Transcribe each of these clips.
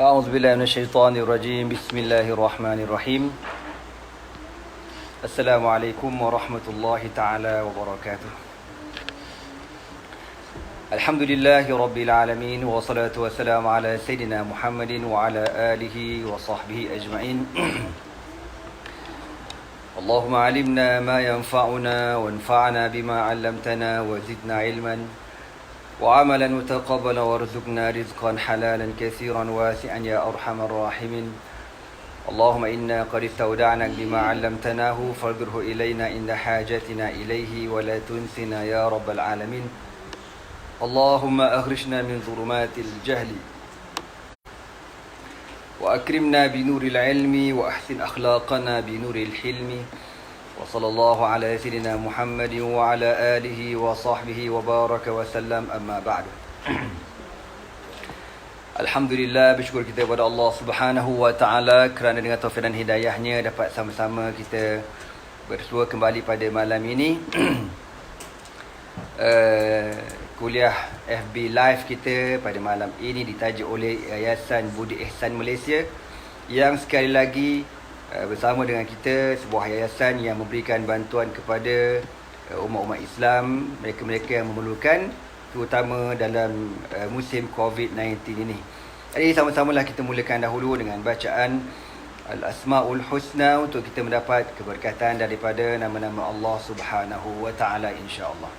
أعوذ بالله من الشيطان الرجيم. بسم الله الرحمن الرحيم. السلام عليكم ورحمة الله تعالى وبركاته. الحمد لله رب العالمين، والصلاة والسلام على سيدنا محمد وعلى آله وصحبه أجمعين. اللهم علمنا ما ينفعنا وانفعنا بما علمتنا وزدنا علما وعملا متقبلا وارزقنا رزقا حلالا كثيرا واسعا يا أرحم الراحمين. اللهم إنا قد استودعناك بما علمتناه فاقره إلينا عند حاجتنا إليه ولا تنسنا يا رب العالمين. اللهم أخرجنا من ظلمات الجهل وأكرمنا بنور العلم وأحسن أخلاقنا بنور الحلم. وصلى الله على سيدنا محمد وعلى آله وصحبه وبارك وسلم. أما بعد. Alhamdulillah, bersyukur kita kepada Allah Subhanahu wa taala kerana dengan taufik dan hidayahnya dapat sama-sama kita bersua kembali pada malam ini. Kuliah FB Live kita pada malam ini ditajuk oleh Yayasan Budi Ihsan Malaysia, yang sekali lagi bersama dengan kita, sebuah yayasan yang memberikan bantuan kepada umat-umat Islam, mereka-mereka yang memerlukan, terutama dalam musim COVID-19 ini. Jadi sama-samalah kita mulakan dahulu dengan bacaan Al-Asma'ul Husna untuk kita mendapat keberkatan daripada nama-nama Allah Subhanahu wa taala, insya-Allah.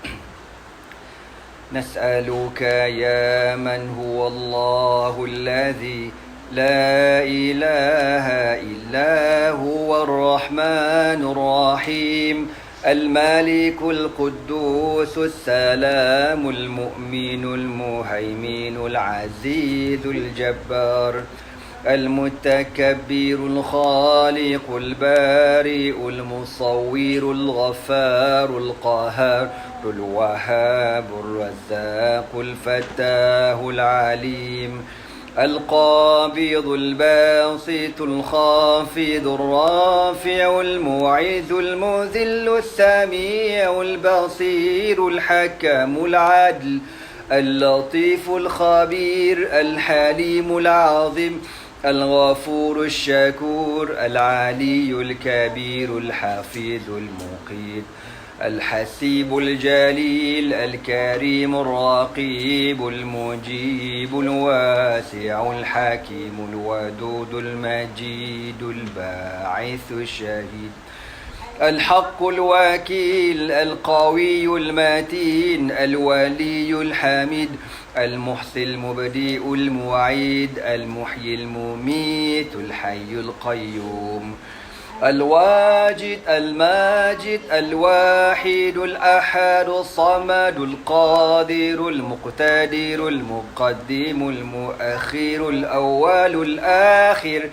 Nas'aluka ya man huwa Allahul ladzi لا إله إلا هو الرحمن الرحيم المالك القدوس السلام المؤمن المهيمن العزيز الجبار المتكبر الخالق البارئ المصور الغفار القهار الوهاب الرزاق الفتاه العليم القابض الباسط الخافض الرافع المعز المذل السميع البصير الحكم العدل اللطيف الخبير الحليم العظيم الغفور الشكور العلي الكبير الحفيظ المقيت الحسيب الجليل الكريم الرقيب المجيب الواسع الحكيم الودود المجيد الباعث الشهيد الحق الوكيل القوي المتين الولي الحميد المحصي المبدئ المعيد المحيي المميت الحي القيوم الواجد الماجد الواحد الأحد الصمد القادر المقتدر المقدم المؤخر الأول الآخر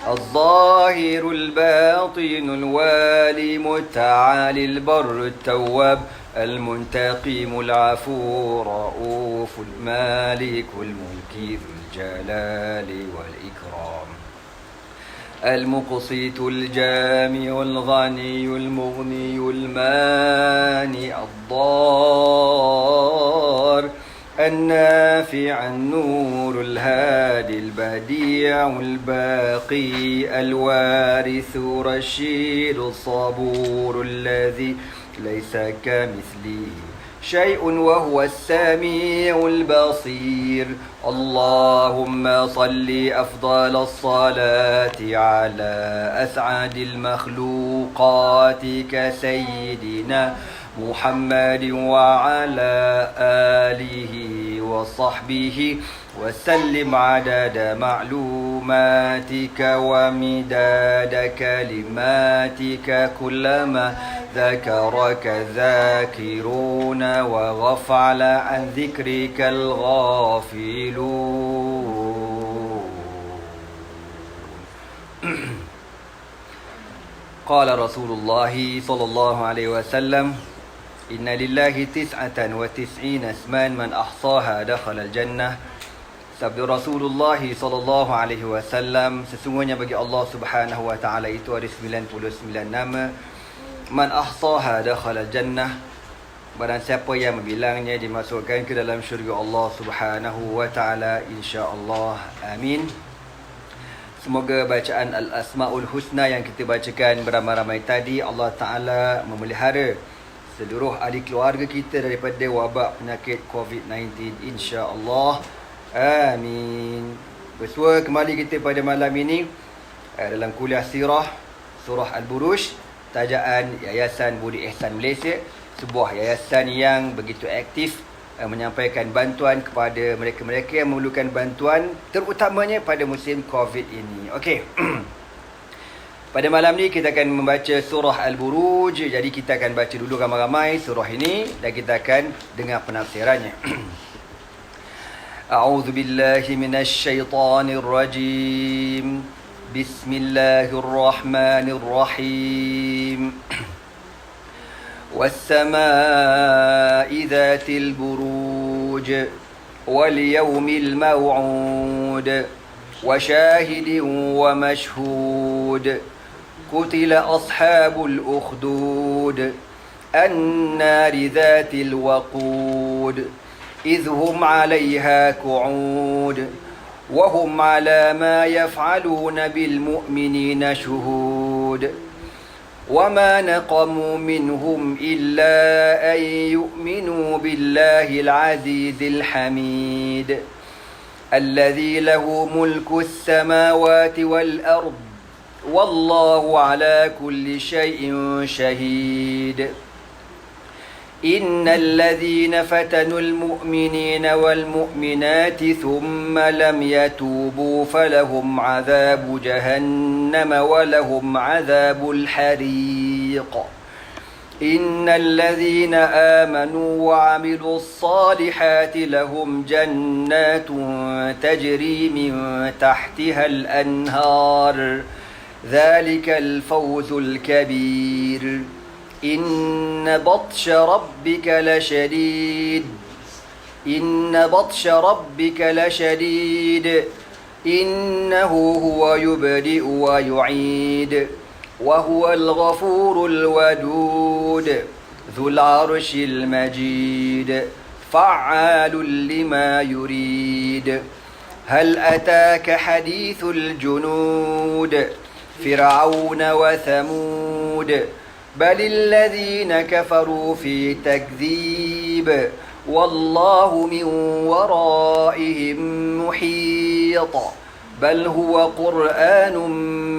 الظاهر الباطن الوالي المتعالي البر التواب المنتقم العفو رؤوف المالك الملك ذو الجلال والإكرام المقسط الجامع الغني المغني المانع الضار النافع النور الهادي البديع الباقي الوارث الرشيد الصبور الذي ليس كمثله شيء وهو السميع البصير. اللهم صل أفضل الصلاة على أسعد المخلوقات كسيدنا محمد وعلى آله وصحبه وسلم عدد معلوماتك ومداد كلماتك كلما ذكرك ذاكرون وغفل عن ذكرك الغافلون. قال رسول الله صلى الله عليه وسلم إن لله 99 اسما من أحصاها دخل الجنة. Sabda Rasulullah sallallahu alaihi wasallam, sesungguhnya bagi Allah Subhanahu wa taala itu ada 99 nama. Man ahsaha dakhala jannah, barang siapa yang membilangnya dimasukkan ke dalam syurga Allah Subhanahu wa taala, insya-Allah. Amin. Semoga bacaan Al-Asma'ul Husna yang kita bacakan beramai-ramai tadi, Allah Ta'ala memelihara seluruh ahli keluarga kita daripada wabak penyakit COVID-19, insya-Allah. Amin. Bersua kembali kita pada malam ini dalam kuliah sirah surah Al-Buruj, tajaan Yayasan Budi Ihsan Malaysia, sebuah yayasan yang begitu aktif menyampaikan bantuan kepada mereka-mereka yang memerlukan bantuan, terutamanya pada musim COVID ini. Okey. Pada malam ni kita akan membaca surah Al-Buruj. Jadi kita akan baca dulu ramai-ramai surah ini dan kita akan dengar penafsirannya. A'udzu billahi minasy syaithanir rajim. Bismillahirrahmanirrahim. والسماء ذات البروج واليوم الموعود وشاهد ومشهود قتل أصحاب الأخدود النار ذات الوقود إذ هم عليها قعود وهم على ما يفعلون بالمؤمنين شهود وما نقموا منهم إلا أن يؤمنوا بالله العزيز الحميد الذي له ملك السماوات والأرض والله على كل شيء شهيد إن الذين فتنوا المؤمنين والمؤمنات ثم لم يتوبوا فلهم عذاب جهنم ولهم عذاب الحريق إن الذين آمنوا وعملوا الصالحات لهم جنات تجري من تحتها الأنهار ذلك الفوز الكبير إن بطش ربك لشديد إن بطش ربك لشديد إنه هو يبدئ ويعيد وهو الغفور الودود ذو العرش المجيد فعال لما يريد هل أتاك حديث الجنود فرعون وثمود بل الذين كفروا في تكذيب والله من ورائهم محيط بل هو قرآن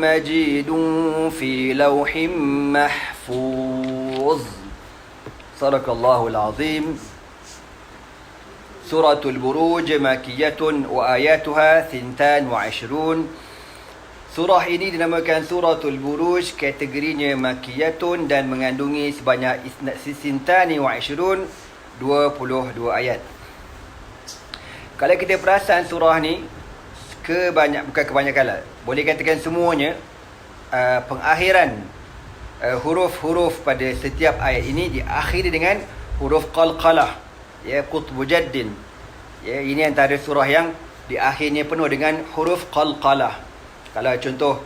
مجيد في لوح محفوظ صدق الله العظيم. سورة البروج مكية وآياتها 22. Surah ini dinamakan Suratul Buruj, kategorinya Makiyatun dan mengandungi sebanyak sintani wa 22 ayat. Kalau kita perasan surah ni, bukan kebanyakan lah, boleh katakan semuanya, pengakhiran huruf-huruf pada setiap ayat ini diakhiri dengan huruf qalqalah, ya, qutbu jaddin. Ya, ini antara surah yang diakhirnya penuh dengan huruf qalqalah. Kalau contoh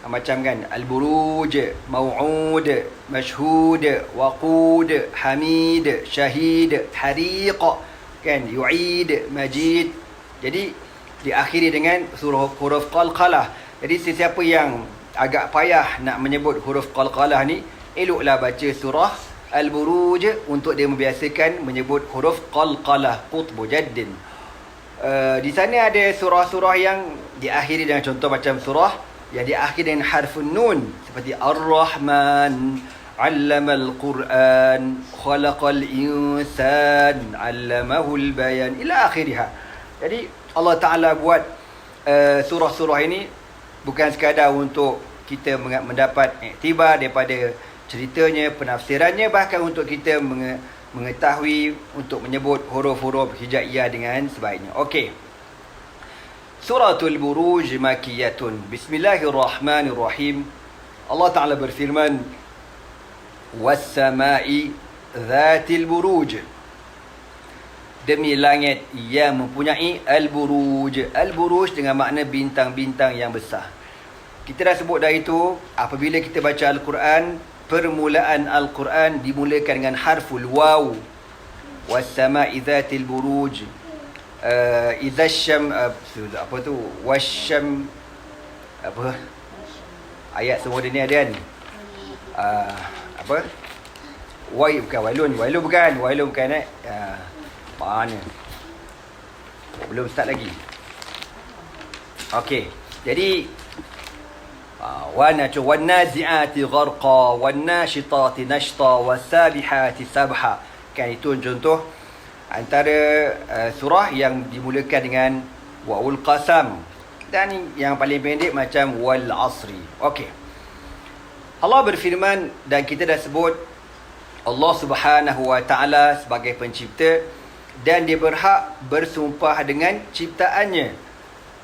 macam kan Al-Buruj, Maw'ud, Mashhud, Waqud, Hamid, Syahid, Hariq, kan, Yu'id, Majid. Jadi diakhiri dengan huruf qalqalah. Jadi sesiapa yang agak payah nak menyebut huruf qalqalah ni, eloklah baca surah Al-Buruj untuk dia membiasakan menyebut huruf qalqalah, qutbu jaddin. Di sana ada surah-surah yang diakhiri dengan contoh macam surah yang diakhiri dengan harfun nun, seperti Ar-Rahman, 'Allamal Quran, Khalaqal Insan, 'Allamahul Bayan, ila akhiriha. Jadi Allah Ta'ala buat surah-surah ini bukan sekadar untuk kita mendapat iktibar daripada ceritanya, penafsirannya, bahkan untuk kita mengetahui untuk menyebut huruf-huruf hijaiyah dengan sebaiknya. Okey. Suratul Buruj Makiyatun. Bismillahirrahmanirrahim. Allah Ta'ala berfirman, Was-sama'i dhatil buruj. Demi langit yang mempunyai al-buruj. Al-buruj dengan makna bintang-bintang yang besar. Kita dah sebut dah itu, apabila kita baca Al-Quran, permulaan Al-Quran dimulakan dengan harful waw. Was-sama'i dhatil buruj. Idza syam apa tu? Wasyam apa ayat semua ni ada kan. Apa bukan wailun bukan mana belum start lagi. Okey, jadi wan nazi'ati gharqa wan nashitati nashta wasabihati sabha. Kan itu contoh antara surah yang dimulakan dengan wa'ul qasam, dan yang paling pendek macam wal asri. Okey, Allah berfirman, dan kita dah sebut Allah Subhanahu wa taala sebagai pencipta dan dia berhak bersumpah dengan ciptaannya.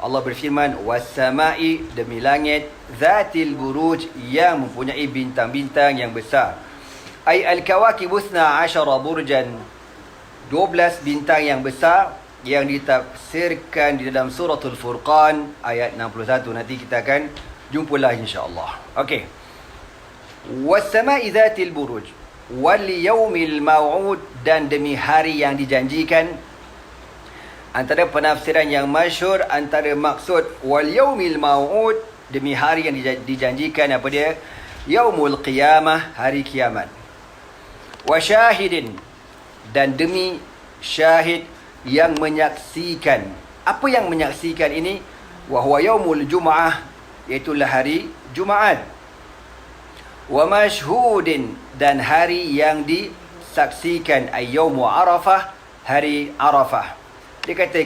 Allah berfirman, was-sama'i, demi langit, zatil buruj, yang mempunyai bintang-bintang yang besar. Ay al-kawakibu 12 burjan, 12 bintang yang besar yang ditafsirkan di dalam suratul Furqan ayat 61. Nanti kita akan jumpalah insya-Allah. Okey. Was-sama'i zatil buruj wal yaumil maw'ud, dan demi hari yang dijanjikan. Antara penafsiran yang masyhur, antara maksud wal yaumil maw'ud, demi hari yang dijanjikan, apa dia? Yaumul qiyamah, hari kiamat. Wa syahidin, dan demi syahid yang menyaksikan. Apa yang menyaksikan ini? Wa huwa yaumul jum'ah, iaitulah hari Jumaat. Wa mashhudin, dan hari yang disaksikan, ayyaumu arafah, hari Arafah. Dia kata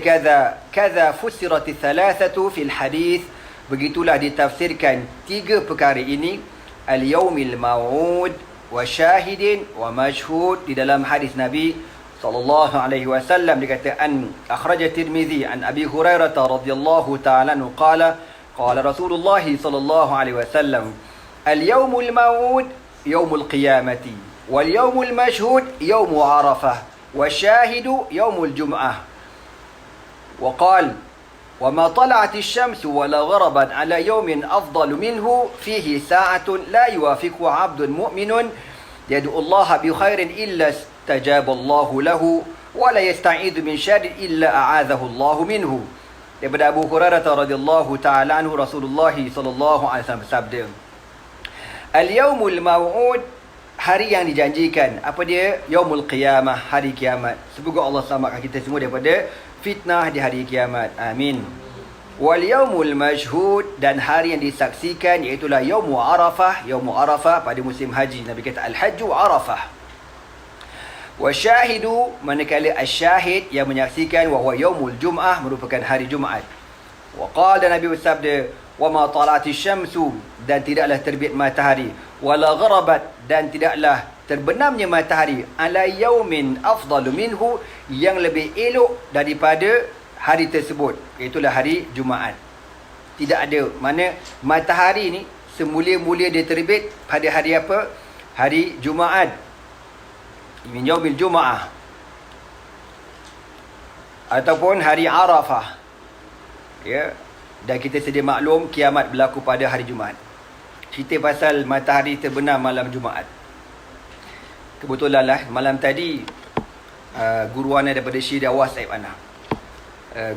kaza fusirati thalathatu fil hadis, begitulah ditafsirkan tiga perkara ini, al-yaumil maw'ud wa syahidin wa mashhud, di dalam hadis Nabi sallallahu alaihi wasallam. Dia kata an akhraj Tirmizi an Abi Hurairah radhiyallahu ta'ala anhu qala Rasulullah sallallahu alaihi wasallam, al-yaumul maw'ud yaumul qiyamati wal yaumul mashhud yaumu arafah wa syahidu yaumul jum'ah. وقال وما طلعت الشمس ولا غربت على يوم أفضل منه فيه ساعة لا يوافقه عبد مؤمن يدعو الله بخير إلا استجاب الله له ولا يستعيذ من شر إلا أعاذه الله منه. Daripada Abu Hurairah radhiyallahu ta'ala anhu, Rasulullah sallallahu alaihi wasallam bersabda, al-yaumul maw'ud, hari yang dijanjikan. Apa dia? Yaumul qiyamah, hari kiamat. Semoga Allah selamatkan kita semua daripada fitnah di hari kiamat. Amin. Wal yaumul mashhud, dan hari yang disaksikan, iaitulah yaumu arafah. Yaumu arafah pada musim haji. Nabi kata al-hajju arafah. Wa syahidu, manakala asyahid yang menyaksikan, wa huwa yaumul jum'ah, merupakan hari Jumaat. Wa qala, Nabi bersabda, wa ma tala'ati syamsu, dan tidaklah terbit matahari, wala gharabat, dan tidaklah terbenamnya matahari, ala yaumin afdalu minhu, yang lebih elok daripada hari tersebut, itulah hari Jumaat. Tidak ada, mana matahari ni semula-mula dia terbit pada hari apa? Hari Jumaat, min yaumil Jum'ah, ataupun hari Arafah. Ya, dan kita sedia maklum kiamat berlaku pada hari Jumaat. Cerita pasal matahari terbenam malam Jumaat. Kebetulan lah malam tadi guru ana daripada Syria WhatsApp ana.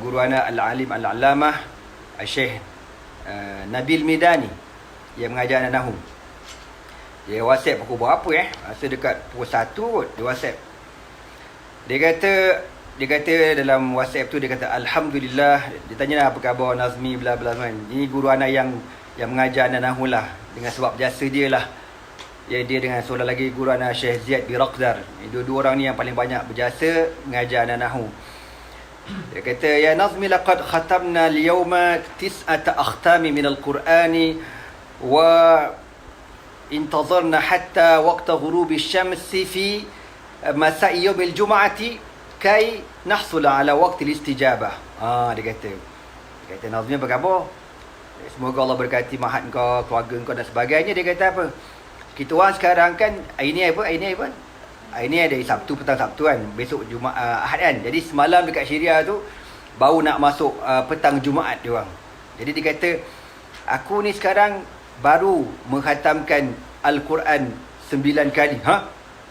Guru ana al-alim al-allamah Syekh Nabil Midani yang mengajar anak Nahwu. Dia WhatsApp pukul berapa rasa dekat pukul 1 kot dia WhatsApp. Dia kata dalam WhatsApp tu, dia kata alhamdulillah. Dia tanya lah apa khabar Nazmi bla bla kan. Ini guru ana yang mengajar anak Nahwu lah, dengan sebab jasa dia lah. Ya, dia dengan seorang lagi guru ana Syekh Ziyad Biraqdar. Dua-dua orang ni yang paling banyak berjasa mengajar anak Nahwu. Dia kata, ya Nazmi, laqad khatamna al-yawma 9 akhtami min al-Qur'ani wa intazarna hatta waqta ghurubi syamsi fi masa'i yawmil jum'ati kay nahsul ala waqti al-istijabah. Dia kata Nazmi, apa khabar? Semoga Allah berkati mahat kau, keluarga kau dan sebagainya. Dia kata apa? Kita orang sekarang kan, hari ni ada Sabtu, petang Sabtu kan, besok Jumaat, Ahad kan. Jadi semalam dekat Syria tu baru nak masuk petang Jumaat dia orang. Jadi dia kata, aku ni sekarang baru menghatamkan Al-Quran 9 kali.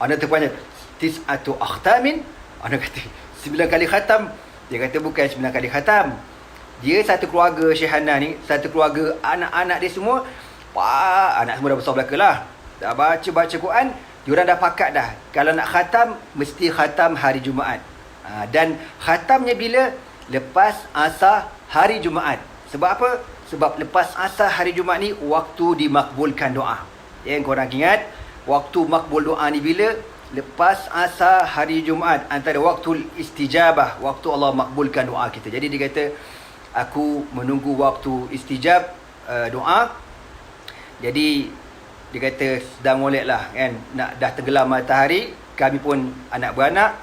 Ana terpanjang 9 akhtamin. Ana kata 9 kali khatam. Dia kata bukan 9 kali khatam. Dia satu keluarga Syekh Hanan ni, satu keluarga, anak-anak dia semua, anak semua dah besar belaka lah. Dah baca Quran, diorang dah pakat dah. Kalau nak khatam, mesti khatam hari Jumaat. Dan khatamnya bila? Lepas asar hari Jumaat. Sebab apa? Sebab lepas asar hari Jumaat ni, waktu dimakbulkan doa. Yang korang ingat, waktu makbul doa ni bila? Lepas asar hari Jumaat. Antara waktu istijabah, waktu Allah makbulkan doa kita. Jadi dia kata, aku menunggu waktu istijab doa. Jadi dia kata sedang molek lah kan, nak dah tenggelam matahari. Kami pun anak beranak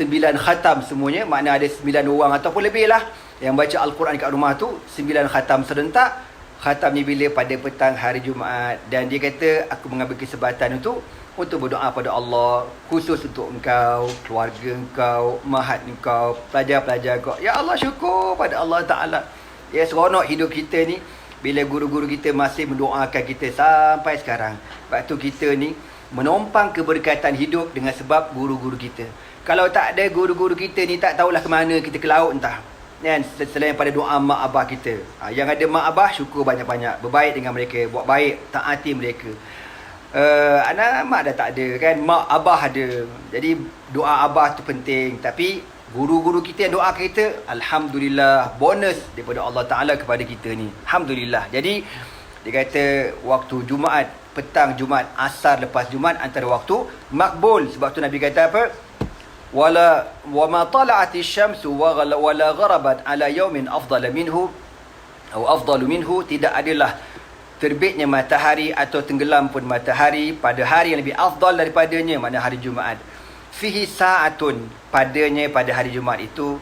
9 khatam semuanya. Makna ada 9 orang ataupun lebih lah yang baca Al-Quran kat rumah tu. 9 khatam serentak. Khatam ni bila? Pada petang hari Jumaat. Dan dia kata aku mengambil kesempatan untuk berdoa pada Allah, khusus untuk engkau, keluarga engkau, mahat engkau, pelajar-pelajar engkau. Ya Allah, syukur pada Allah Ta'ala. Ya, seronok hidup kita ni bila guru-guru kita masih mendoakan kita sampai sekarang. Sebab tu kita ni menompang keberkatan hidup dengan sebab guru-guru kita. Kalau tak ada guru-guru kita ni, tak tahulah ke mana kita, ke laut entah. Kan? Selain pada doa mak abah kita. Yang ada mak abah, syukur banyak-banyak. Berbaik dengan mereka, buat baik, taati mereka. Anak mak dah tak ada kan, mak abah ada. Jadi doa abah tu penting. Tapi guru-guru kita yang doa kita, alhamdulillah, bonus daripada Allah Ta'ala kepada kita ni. Alhamdulillah. Jadi dia kata waktu Jumaat, petang Jumaat, asar lepas Jumaat, antara waktu makbul. Sebab tu Nabi kata apa? Wa ma tala'ati syamsu wala gharabat ala yawmin afdala minhu atau afdalu minhu. Tidak adalah terbitnya matahari atau tenggelam pun matahari pada hari yang lebih afdal daripadanya, makna hari Jumaat. Fihi sa'atun, padanya pada hari Jumaat itu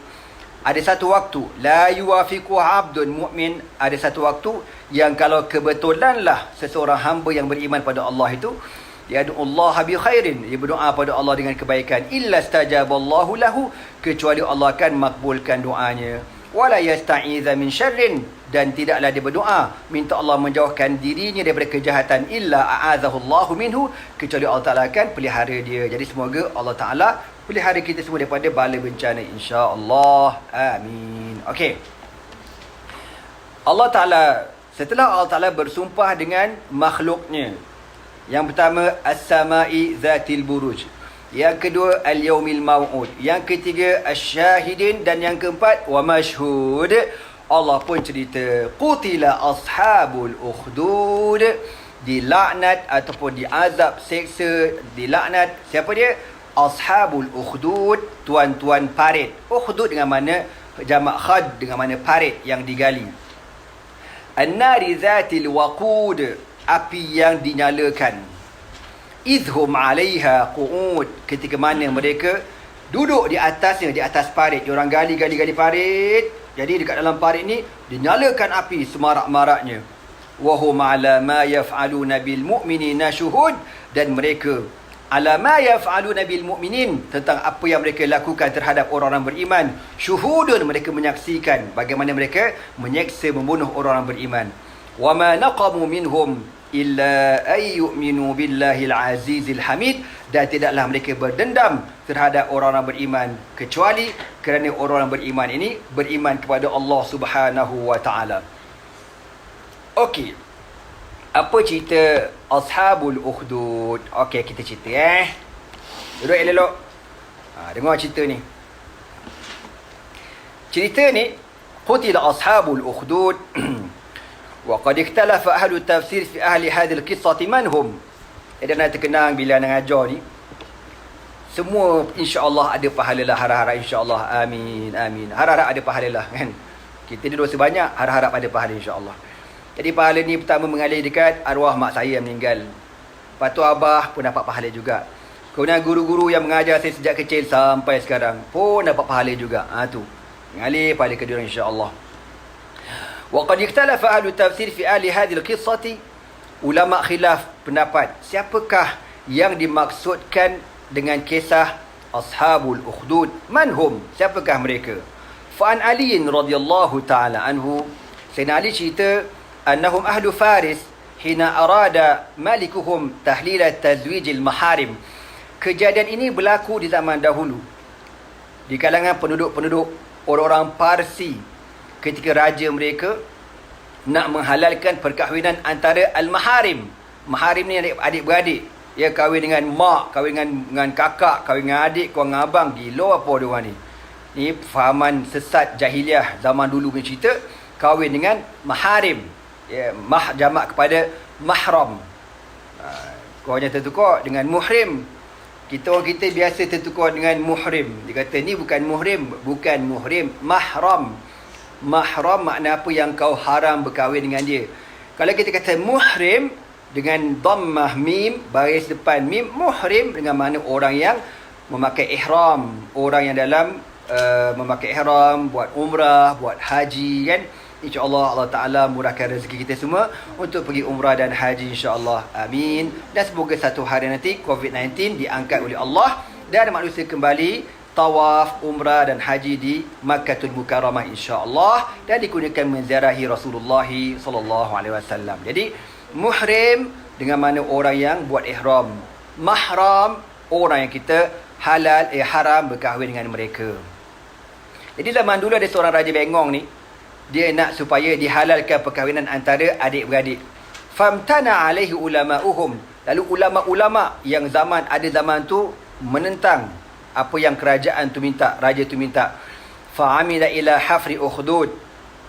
ada satu waktu, la yuwafiqu 'abdun mu'min, ada satu waktu yang kalau kebetulanlah seseorang hamba yang beriman pada Allah itu, yad'ullah bi khairin, dia berdoa pada Allah dengan kebaikan, illa stajaballahu lahu, kecuali Allah akan makbulkan doanya. Wala yasta'iza min syarrin, dan tidaklah dia berdoa minta Allah menjauhkan dirinya daripada kejahatan, illa a'azahullahu minhu, kecuali Allah Ta'ala akan pelihara dia. Jadi semoga Allah Ta'ala pelihara kita semua daripada bala bencana, insya-Allah. Amin. Okey. Allah Ta'ala, setelah Allah Ta'ala bersumpah dengan makhluknya, yang pertama as-sama'i zatil buruj, yang kedua al-yaumil maw'ud, yang ketiga asy-syahidin, dan yang keempat wa mashhud. Allah pun cerita qutila ashabul ukhdud, dilaknat ataupun diazab, seksa, dilaknat. Siapa dia? Ashabul ukhdud, tuan-tuan parit. Ukhdud dengan mana? Jamak khad, dengan mana parit yang digali. An-nari zatil waqud, api yang dinyalakan. Idhum 'alaiha qu'ud, ketika mana mereka duduk di atasnya, di atas parit. Diorang gali parit. Jadi dekat dalam parit ni dinyalakan api semarak-maraknya. Wa hum 'ala ma yaf'aluna bil mu'minina syuhud, dan mereka ala ma yaf'aluna bil mu'minin, tentang apa yang mereka lakukan terhadap orang-orang beriman, syuhudun, mereka menyaksikan bagaimana mereka menyeksa, membunuh orang-orang beriman. Wa ma naqamu minhum illa ay yu'minu billahil azizil hamid, dan tidaklah mereka berdendam terhadap orang-orang beriman kecuali kerana orang-orang beriman ini beriman kepada Allah Subhanahu wa taala. Okey. Apa cerita Ashabul Ukhdud? Okey, kita cerita Duduk elok. Dengar cerita ni. Cerita ni, qutila Ashabul Ukhdud wa qad ikhtalafa ahlu tafsir fi ahli hadhihi al-qissah man hum. Dan nak terkenang bila nak ajar ni, semua insya-Allah ada pahala lah, harap-harap insya-Allah. Amin amin. Harap-harap ada pahala lah kan. Kita ni dosa banyak, harap-harap ada pahala insya-Allah. Jadi pahala ni pertama mengalir dekat arwah mak saya yang meninggal. Lepas tu abah pun dapat pahala juga. Kemudian guru-guru yang mengajar saya sejak kecil sampai sekarang pun dapat pahala juga. Tu mengalir pahala ke diorang insya-Allah. Wa qad ikhtalafa ahlu tafsir fi ahli hadhihi al-qissah. Ulama khilaf pendapat siapakah yang dimaksudkan dengan kisah Ashabul Ukhdud. Man hum? Siapakah mereka? Fa an Ali radhiyallahu taala anhu, Sayyidina Ali cerita, annahum ahlu Faris hina arada malikuhum tahlil tazwij al-maharim. Kejadian ini berlaku di zaman dahulu di kalangan penduduk-penduduk orang-orang Parsi. ketika raja mereka nak menghalalkan perkahwinan antara al-maharim. Maharim ni adik-beradik. Ya, kahwin dengan mak, kahwin dengan kakak, kahwin dengan adik, kahwin dengan abang. Gila apa diorang ni. Ni fahaman sesat jahiliah zaman dulu punya cerita. Kahwin dengan maharim. Ya, jamak kepada mahram. Korang jangan tertukar dengan muhrim. Orang kita biasa tertukar dengan muhrim. Dia kata ni bukan muhrim, mahram. Mahram makna apa yang kau haram berkahwin dengan dia. Kalau kita kata muhrim dengan dhammah mim, baris depan mim, muhrim dengan makna orang yang memakai ihram, orang yang dalam memakai ihram, buat umrah, buat haji kan. InsyaAllah Allah Ta'ala murahkan rezeki kita semua untuk pergi umrah dan haji insyaAllah. Amin. Dan semoga satu hari nanti COVID-19 diangkat oleh Allah dan manusia kembali tawaf, umrah dan haji di Makkatul Mukarramah insyaAllah, dan digunakan menziarahi Rasulullah SAW. Jadi muhrim dengan mana orang yang buat ihram. Mahram orang yang kita haram berkahwin dengan mereka. Jadi zaman dulu ada seorang raja bengong ni, dia nak supaya dihalalkan perkahwinan antara adik-beradik. Famtana alaihi ulama'uhum. Lalu ulama-ulama yang ada zaman tu menentang apa yang kerajaan tu minta, raja tu minta. Fa'amila ila hafri ukhdud.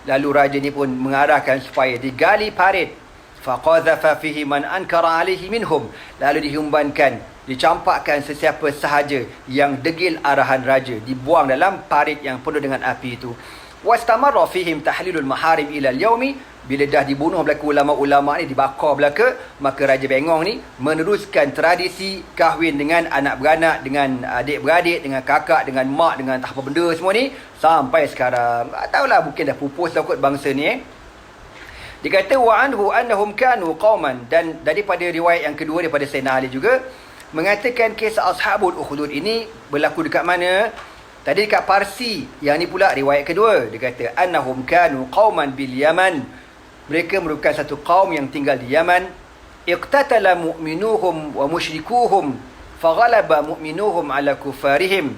Lalu raja ni pun mengarahkan supaya digali parit. Faqadhafa fihi man ankara alaihi minhum. Lalu dihumbankan, dicampakkan sesiapa sahaja yang degil arahan raja, dibuang dalam parit yang penuh dengan api itu. Wastamarra fihim tahlilul maharim ila al-yaumi. Bila dah dibunuh belaka ulama-ulama ni, dibakar belaka, maka raja bengong ni meneruskan tradisi kahwin dengan anak beranak, dengan adik-beradik, dengan kakak, dengan mak, dengan tak apa benda semua ni sampai sekarang. Tak tahulah, mungkin dah pupus dah kot bangsa ni. Dia kata wa anhu annahum kanu qauman, dan daripada riwayat yang kedua daripada Sayyidina Ali juga mengatakan kisah ashabul ukhdud ini berlaku dekat mana? Tadi dekat Parsi, yang ni pula riwayat kedua. Dia kata annahum kanu qauman bil Yaman. Mereka merupakan satu kaum yang tinggal di Yaman. Iqtatala mu'minuhum wa musyrikuhum faghalaba mu'minuhum ala kufarihim.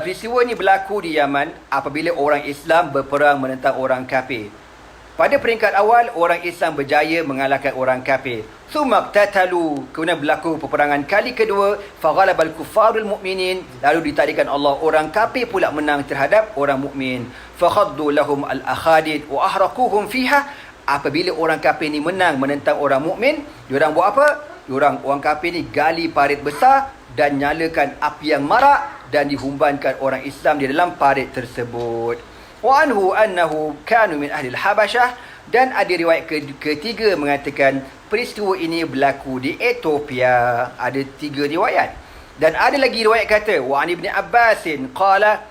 Peristiwa ni berlaku di Yaman apabila orang Islam berperang menentang orang kafir. Pada peringkat awal, orang Islam berjaya mengalahkan orang kafir. Thumma qtatalu, kemudian berlaku peperangan kali kedua, faghalabal kuffarul mu'minin, lalu ditadikan Allah orang kafir pula menang terhadap orang mukmin. Fakhaddu lahum al-akhadid wa ahraquhum fiha. Apabila orang kafir ni menang menentang orang mukmin, diorang buat apa? Orang kafir ni gali parit besar dan nyalakan api yang marak dan dihumbankan orang Islam di dalam parit tersebut. Wa anhu annahu kanu min ahli al-Habasyah, dan ada riwayat ketiga mengatakan peristiwa ini berlaku di Ethiopia. Ada 3 riwayat. Dan ada lagi riwayat kata wa an ibn Abbasin qala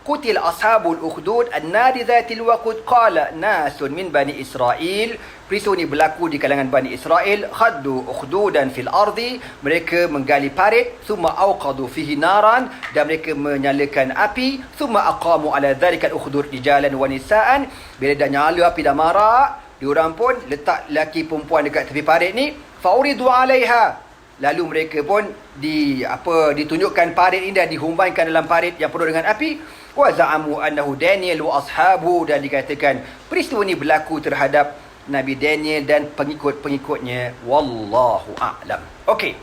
qutil ashabul ukhdud an-nadi dhatil waqud qala nasun min bani Israel. Peristiwa ini berlaku di kalangan Bani Israel. Khaddu ukhdudan fil ardi, mereka menggali parit. Thumma awqadu fihi naran, dan mereka menyalakan api. Thumma aqamu ala dhalika al-ukhdud rijalan wa nisaan. Bila dah nyala api dah marak, diorang pun letak lelaki perempuan dekat tepi parit ni. Fauridu alaiha, lalu mereka pun ditunjukkan parit ini dan dihumbankan dalam parit yang penuh dengan api. Wa za'amu annahu Daniel wa ashabu, dan dikatakan peristiwa ini berlaku terhadap Nabi Daniel dan pengikut-pengikutnya. Wallahu a'lam. Okey.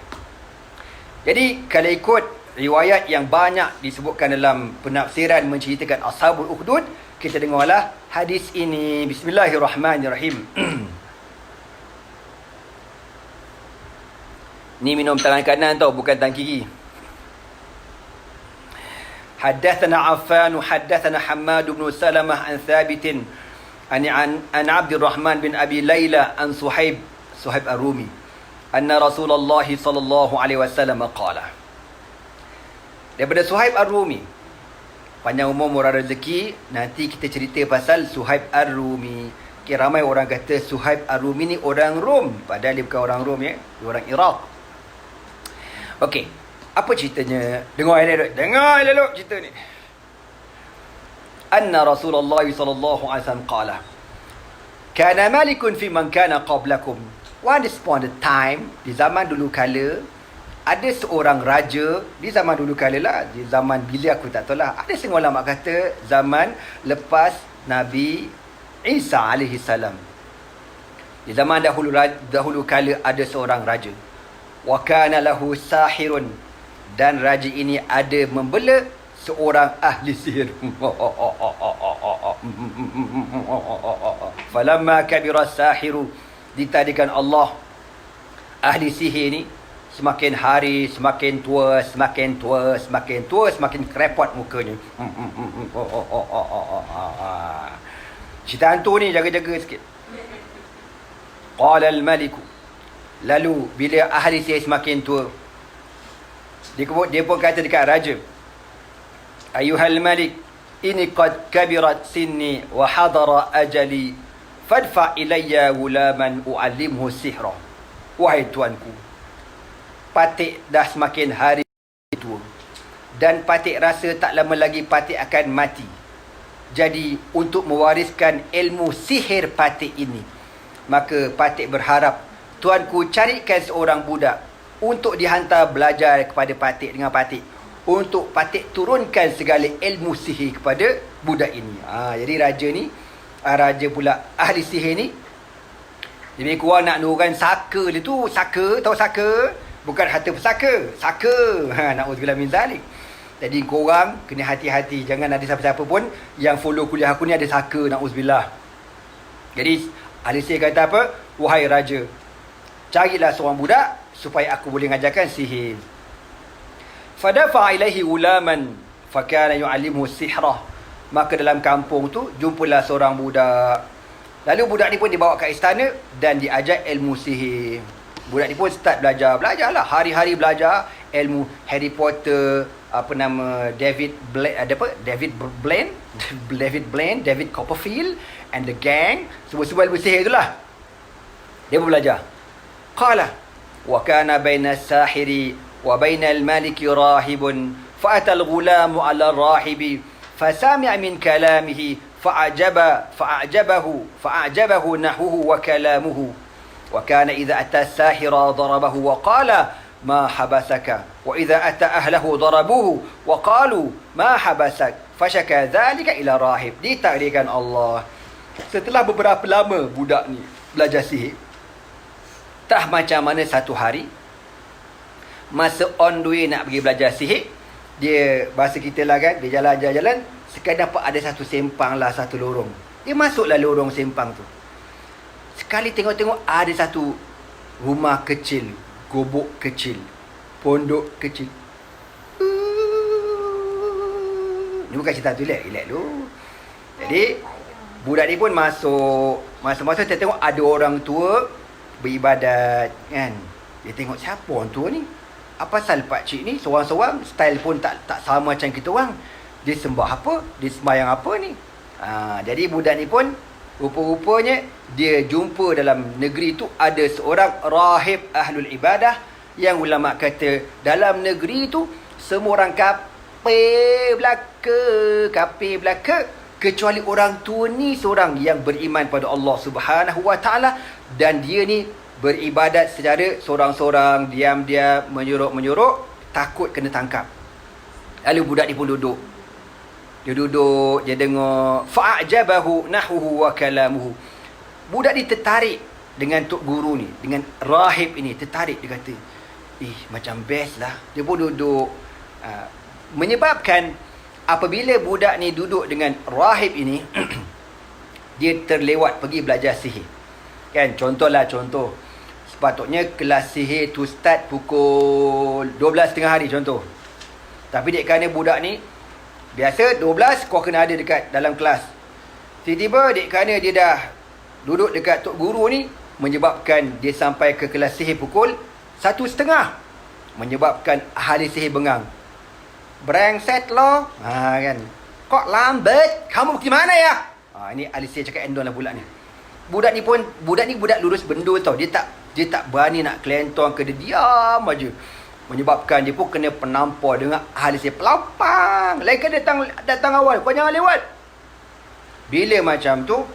Jadi kalau ikut riwayat yang banyak disebutkan dalam penafsiran menceritakan Ashabul Ukhdud, kita dengarlah hadis ini. Bismillahirrahmanirrahim. Ni minum tangan kanan tau, bukan tangan kiri. Haddathana Affan, haddathana Hammad bin Salamah an Thabit عن عبد الرحمن بن أبي ليلى عن صهيب الرومي أن رسول الله صلى الله عليه وسلم قال. Daripada Suhaib Ar-Rumi. Panjang umur murah rezeki, nanti kita cerita pasal Suhaib Ar-Rumi. Ramai orang kata Suhaib Ar-Rumi ni orang Rom, padahal dia bukan orang Rom ya, dia orang Iraq. Okey, apa ceritanya? Dengar elok cerita ni. أن رسول الله صلى الله عليه وسلم قال كان مالك في من كان قبلكم. Once upon a time, di zaman dulu kala, ada seorang raja di zaman dulu kala lah, di zaman bila aku tak tahu lah. Ada setengah ulama kata zaman lepas Nabi Isa alaihi salam. Di zaman dahulu kala ada seorang raja. Wa kana lahu sahirun, dan raja ini ada membela seorang ahli sihir. Falamma kabira sahiru, ditadikan Allah ahli sihir ni semakin hari semakin tua, semakin krepot mukanya. Cerita hantu ni jaga-jaga sikit. Qala al-maliku, lalu bila ahli sihir semakin tua, dia pun kata dekat raja, ayuhal malik, ini qad kabirat sinni wa hadara ajali, fadfa ilayya gulaman u'allimhu sihra. Wahai tuanku, Patik dah semakin hari tua, dan Patik rasa tak lama lagi Patik akan mati. Jadi untuk mewariskan ilmu sihir Patik ini, maka Patik berharap tuanku carikan seorang budak untuk dihantar belajar kepada Patik dengan Patik, untuk Patik turunkan segala ilmu sihir kepada budak ini. Jadi raja ni, raja pula ahli sihir ni, lebih kurang nak nurunkan saka dia tu. Saka, tahu saka? Bukan harta pesaka, saka. Na'udzubillah min zalik. Jadi korang kena hati-hati, jangan ada siapa-siapa pun yang follow kuliah aku ni ada saka, na'udzubillah. Jadi ahli sihir kata apa? Wahai raja, carilah seorang budak supaya aku boleh mengajarkan sihir. Fadafa ilaihi ulaman fakana yu'allimuhu sihra. Maka dalam kampung tu jumpalah seorang budak. Lalu budak ni pun dibawa ke istana dan diajar ilmu sihir. Budak ni pun start belajarlah, hari-hari belajar ilmu Harry Potter, David Blaine, David Copperfield and the gang, semua ilmu sihir itulah. Dia pun belajar. Qala wa kana baina as-sahiri wa baina al-maliki rahibun fa ata al-ghulamu 'ala ar-rahibi fasami'a min kalamihi fa'ajabahu nahwuhu wa kalamuhu wa kana idza ata as-sahira darabahu wa qala ma habasaka wa idza ata ahlahu darabuhu wa qalu ma habasak fashaka dhalika ila rahib. Ditakdirkan Allah, setelah beberapa lama budak ni belajar sihir, tak macam mana satu hari masa on the way nak pergi belajar sihir, dia, bahasa kita lah kan, dia jalan-jalan, sekali dapat ada satu sempang lah, satu lorong. Dia masuklah lorong sempang tu. Sekali tengok-tengok ada satu rumah kecil, gubuk kecil, pondok kecil. Ni bukan cerita tu, relax dulu. Jadi budak ni pun masuk, masa-masa dia tengok ada orang tua beribadat kan. Dia tengok siapa orang tua ni, apa pasal pakcik ni seorang-seorang, style pun tak sama macam kita orang. Dia sembah apa, dia sembahyang apa ni. Jadi budak ni pun rupa-rupanya dia jumpa dalam negeri tu ada seorang rahib ahlul ibadah, yang ulama kata dalam negeri tu semua orang kafir belaka, kecuali orang tua ni seorang yang beriman pada Allah Subhanahu wa taala, dan dia ni beribadat secara sorang-sorang, diam-diam, menyuruk-menyuruk, takut kena tangkap. Lalu budak ni pun duduk. Dia duduk, dia dengar fa'ajabahu nahwuhu wa kalamuhu. Budak ni tertarik dengan tok guru ni, dengan rahib ini, tertarik. Dia kata, macam best lah. Dia pun duduk. Menyebabkan apabila budak ni duduk dengan rahib ini, dia terlewat pergi belajar sihir. Kan, contoh. Sepatutnya kelas sihir tu start pukul 12.30 hari contoh. Tapi dek kerana budak ni biasa 12 kau kena ada dekat dalam kelas. Tiba-tiba dek kerana dia dah duduk dekat tok guru ni, menyebabkan dia sampai ke kelas sihir pukul 1.30. Menyebabkan ahli sihir bengang. Brengsek lo. Kan. Kok lambat? Kamu pergi mana ya? Ini ahli sihir cakap endon lah pula ni. Budak ni budak lurus bendul tau. Dia tak berani nak kelentong ke, dia diam aja. Menyebabkan dia pun kena penampar dengan ahli sihir. Pelapang. Lain kan datang awal. Kau jangan lewat. Bila macam tu,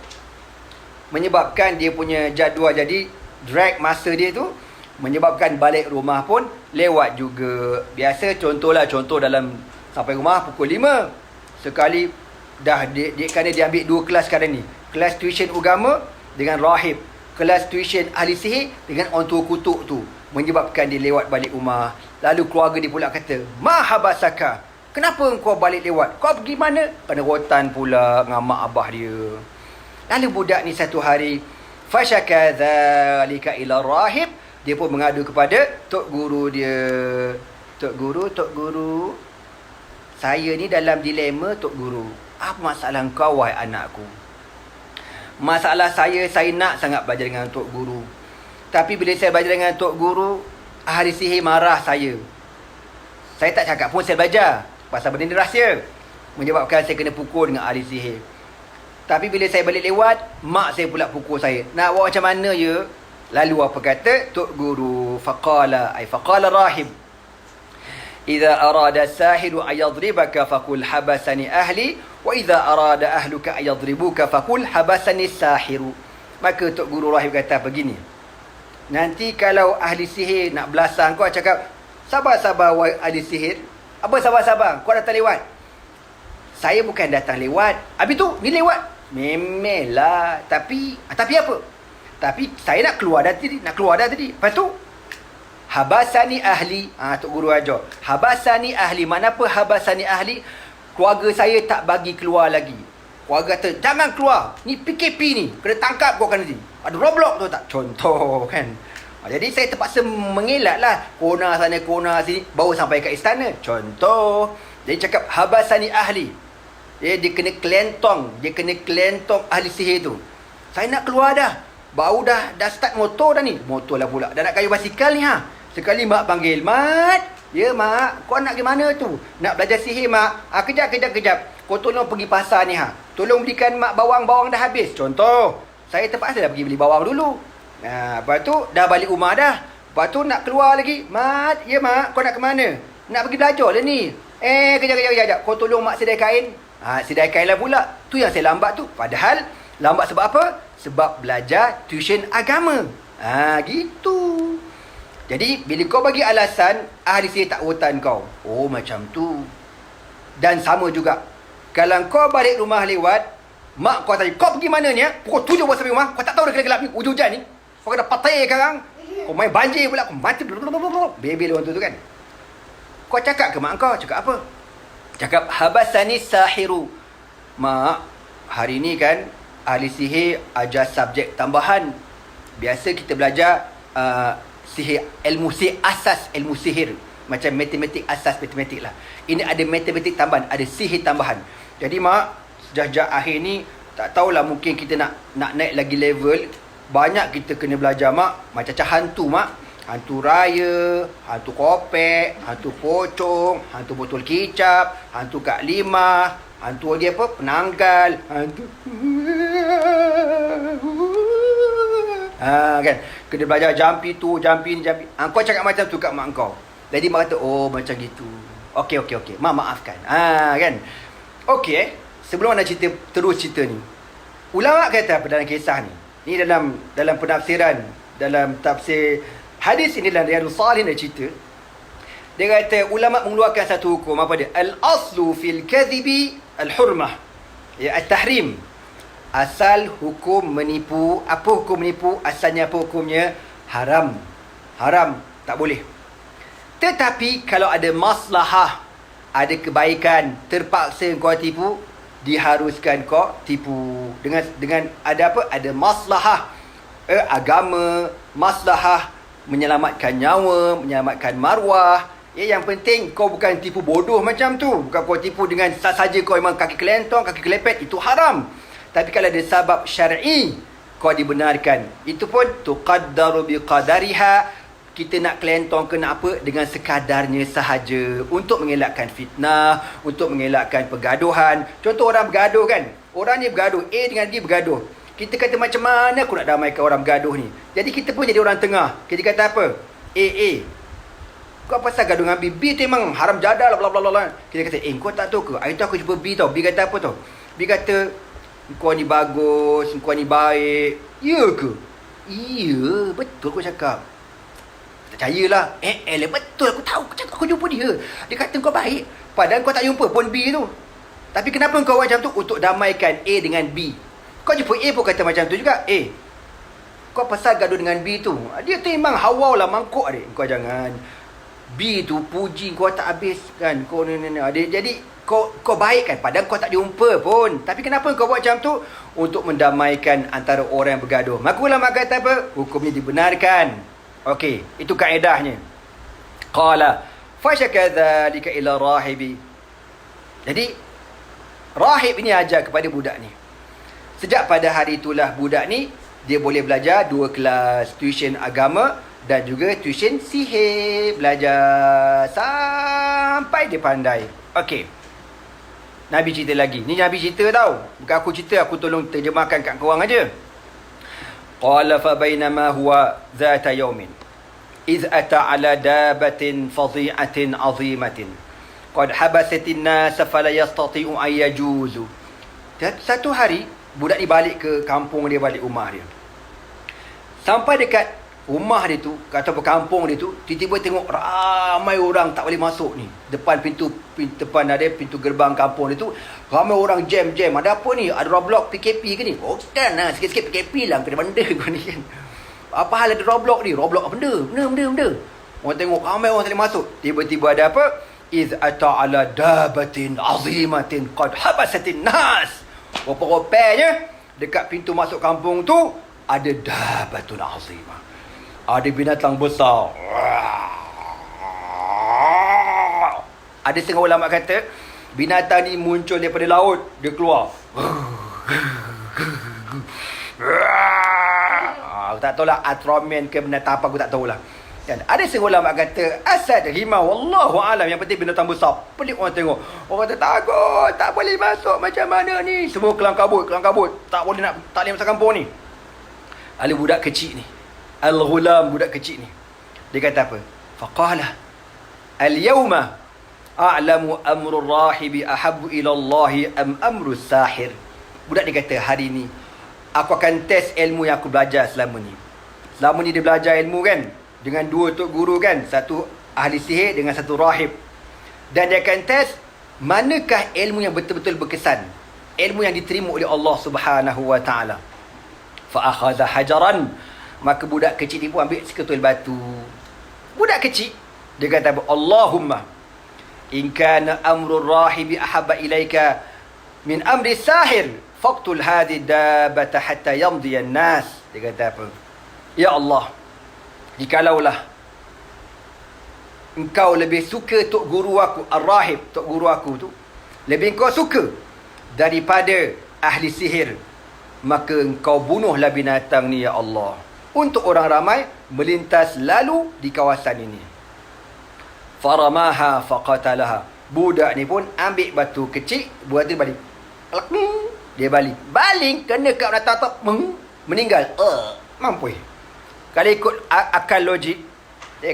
menyebabkan dia punya jadual jadi drag masa dia tu. menyebabkan balik rumah pun lewat juga. Biasa contoh dalam sampai rumah pukul 5. Sekali dah kerana dia ambil 2 kelas sekarang ni. Kelas tuition agama dengan rahib. Kelas tuition ahli sihir dengan orang tua kutuk tu. Menyebabkan dia lewat balik rumah. Lalu keluarga dia pula kata, "Ma habasaka? Kenapa kau balik lewat? Kau pergi mana?" Kena rotan pula dengan mak abah dia. Lalu budak ni satu hari, fashaka dzalika ila rahib. Dia pun mengadu kepada tok guru dia. Tok guru, saya ni dalam dilema tok guru. Apa masalah kau, wahai anakku? Masalah saya nak sangat belajar dengan tok guru. Tapi bila saya belajar dengan tok guru, ahli sihir marah saya. Saya tak cakap pun saya belajar. Pasal benda ni rahsia. Menyebabkan saya kena pukul dengan ahli sihir. Tapi bila saya balik lewat, mak saya pula pukul saya. Nak buat macam mana ya? Lalu apa kata tok guru? Faqala rahib. Idza arada sahiru ayadribaka faqul habasani ahli wa idza arada ahluka ayadribuka faqul habasani sahiru. Maka tok guru rahib kata begini. Nanti kalau ahli sihir nak belasang kau, cakap, "Sabar wahai ahli sihir." Apa sabar? Kau datang lewat. Saya bukan datang lewat. Habis tu ni lewat. Memelah. Tapi apa? Tapi saya nak keluar dah tadi. Lepas tu habasani ahli. Tok guru ajar. Habasani ahli. Mana apa habasani ahli? Keluarga saya tak bagi keluar lagi. Keluarga kata, "Jangan keluar. Ni PKP ni. Kena tangkap kau kan nanti. Ada roblox tu tak?" Contoh kan. Jadi saya terpaksa mengelak lah. Kona sana, kona sini. Baru sampai kat istana. Contoh. Jadi cakap habasani ahli. Dia kena kelentong. Ahli sihir tu. Saya nak keluar dah. Baru dah start motor dah ni. Motor lah pula. Dah nak kayu basikal ni ha. Sekali mak panggil, "Mat." "Ya mak, kau nak pergi mana tu?" "Nak belajar sihir mak." Kejap. "Kau tolong pergi pasar ni ha. Tolong belikan mak bawang dah habis." Contoh. Saya terpaksa dah pergi beli bawang dulu. Lepas tu dah balik rumah dah. Lepas tu nak keluar lagi. "Mat, ya mak, kau nak ke mana?" "Nak pergi belajar lah ni." Kejap. "Kau tolong mak sedai kain." Sedai kain lah pula. Tu yang saya lambat tu. Padahal lambat sebab apa? Sebab belajar tuition agama. Gitu. Jadi bila kau bagi alasan, ahli sihir tak rotan kau. Oh macam tu. Dan sama juga, kalau kau balik rumah lewat, mak kau tanya, "Kau pergi mana ni? Pukul 7 baru sampai rumah. Kau tak tahu dah gelap-gelap ni, hujan ni. Kau kena patai sekarang. Kau main banjir pula. Kau mati." Bebel orang tu kan. Kau cakap ke mak kau? Cakap apa? Cakap, "Habasani sahiru." "Mak, hari ni kan ahli sihir ajar subjek tambahan. Biasa kita belajar sihir, ilmu sihir, asas ilmu sihir. Macam matematik, asas matematik lah. Ini ada matematik tambahan, ada sihir tambahan. Jadi mak, sejak akhir ni, tak tahulah mungkin kita nak naik lagi level. Banyak kita kena belajar mak. Macam hantu mak. Hantu raya, hantu kopek, hantu pocong, hantu botol kicap, hantu Kak Limah, hantu lagi apa? Penanggal, hantu kan. Kena belajar jampi tu, jampi ni, jampi. Kau cakap macam tu kat mak kau. Jadi mak kata, "Oh macam gitu. Okey. Mak maafkan." Kan. Okey. Sebelum nak terus cerita ni. Ulama kata apa dalam kisah ni? Ni dalam penafsiran, dalam tafsir hadis ini dalam Riyadhus Shalihin dia cerita. Dia kata ulama mengeluarkan satu hukum. Apa dia? Al-aslu fil kadhibi al-hurmah. Ya, at-tahrim. Asal hukum menipu. Apa hukum menipu? Asalnya apa hukumnya? Haram. Tak boleh. Tetapi kalau ada maslahah, ada kebaikan, terpaksa kau tipu, diharuskan kau tipu. Dengan ada apa? Ada maslahah agama, maslahah menyelamatkan nyawa, menyelamatkan maruah. Yang penting kau bukan tipu bodoh macam tu. Bukan kau tipu dengan saja kau memang kaki kelentong, kaki kelepet. Itu haram. Tapi kalau ada sebab syar'i, kau dibenarkan. Itu pun tuqaddaru biqadariha. Kita nak kelentong ke nak apa, dengan sekadarnya sahaja. Untuk mengelakkan fitnah, untuk mengelakkan pergaduhan. Contoh orang bergaduh kan. Orang ni bergaduh, A dengan D bergaduh. Kita kata macam mana aku nak damaikan orang bergaduh ni. Jadi kita pun jadi orang tengah. Kita kata apa? A. Kau pasal gaduh dengan B. B tu memang haram jadal bla bla bla. Kita kata, kau tak tahu ke? Hari tu aku jumpa B tau. B kata apa tau? B kata, kau ni bagus, kau ni baik. Ya ke? Iya, betul kau cakap. percayalah. Betul, aku tahu. Aku jumpa dia. Dia kata kau baik. Padahal kau tak jumpa pun B tu. Tapi kenapa kau macam tu? Untuk damaikan A dengan B. Kau jumpa A pun kata macam tu juga. Kau pasal gaduh dengan B tu. Dia tu memang hawau lah, mangkuk dia. Kau jangan. B tu puji kau tak habis kan. Kau ni. Jadi kau baik kan. Padahal kau tak jumpa pun. Tapi kenapa kau buat macam tu? Untuk mendamaikan antara orang yang bergaduh. Maka ulama kata apa? Hukumnya dibenarkan. Okey, itu kaedahnya. Qala fashaka dhalika ila rahibi. Jadi rahib ni ajar kepada budak ni. Sejak pada hari itulah budak ni dia boleh belajar 2 kelas tuition agama dan juga tuition sihir, belajar sampai dia pandai. Okey. Nabi cerita lagi. Ni Nabi cerita tau. Bukan aku cerita, aku tolong terjemahkan kat korang aja. Qala fa bainama huwa zata yawmin iz ata ala dabatin fadhi'atin 'azimatin qad habasatin nas fala yastati'u ay yajuzu. Satu hari budak ni balik ke kampung dia, balik rumah dia. Sampai dekat rumah dia tu, kata kampung dia tu, tiba-tiba tengok ramai orang tak boleh masuk ni. Depan pintu depan ada pintu gerbang kampung dia tu, ramai orang jam. Ada apa ni? Ada Roblox PKP ke ni? Bukan lah, sikit-sikit PKP lah, kena benda kau ni kan. Apa hal ada Roblox ni? Roblox benda. Orang tengok ramai orang tak boleh masuk. Tiba-tiba ada apa? Iz ata ala dabatin azimatin qad habasatin nas. Rupa-rupanya dekat pintu masuk kampung tu ada dabatun azimah. Ada binatang besar. Ada setengah ulama kata binatang ni muncul daripada laut, dia keluar. Aku tak tahulah Ultraman ke binatang apa, aku tak tahulah. Kan? Ada setengah ulama kata asad, rimau, wallahu alam, yang penting binatang besar. Pelik orang tengok. Orang kata takut, tak boleh masuk, macam mana ni? Semua kelang kabut. Tak boleh masuk kampung ni. Ada budak kecil ni. Al-ghulam, budak kecil ni. Dia kata apa? Faqala al-yawma a'lamu amru rahibi ahabbu ila Allahi am amru sahir. Budak dia kata, hari ni aku akan test ilmu yang aku belajar selama ni. Selama ni dia belajar ilmu kan, dengan 2 tok guru kan, satu ahli sihir dengan satu rahib. Dan dia akan test manakah ilmu yang betul-betul berkesan, ilmu yang diterima oleh Allah Subhanahu wa taala. Fa akhadha hajaran, maka budak kecil ni pun ambil seketul batu. Budak kecil dia kata, Allahumma in kana amru rahibi ahabba ilaika min amri sahir faqtul hadhi dabata hatta yamdi an-nas. Dia kata apa? Ya Allah, jikalaulah engkau lebih suka tok guru aku ar-rahib, tok guru aku tu lebih kau suka daripada ahli sihir, maka engkau bunuhlah binatang ni ya Allah, untuk orang ramai melintas lalu di kawasan ini. Faramaha faqatalaha. Budak ni pun ambil batu kecil, buat dia balik. Dia baling kena kat binatang tu, meninggal. Mampu. Kalau ikut akal logik,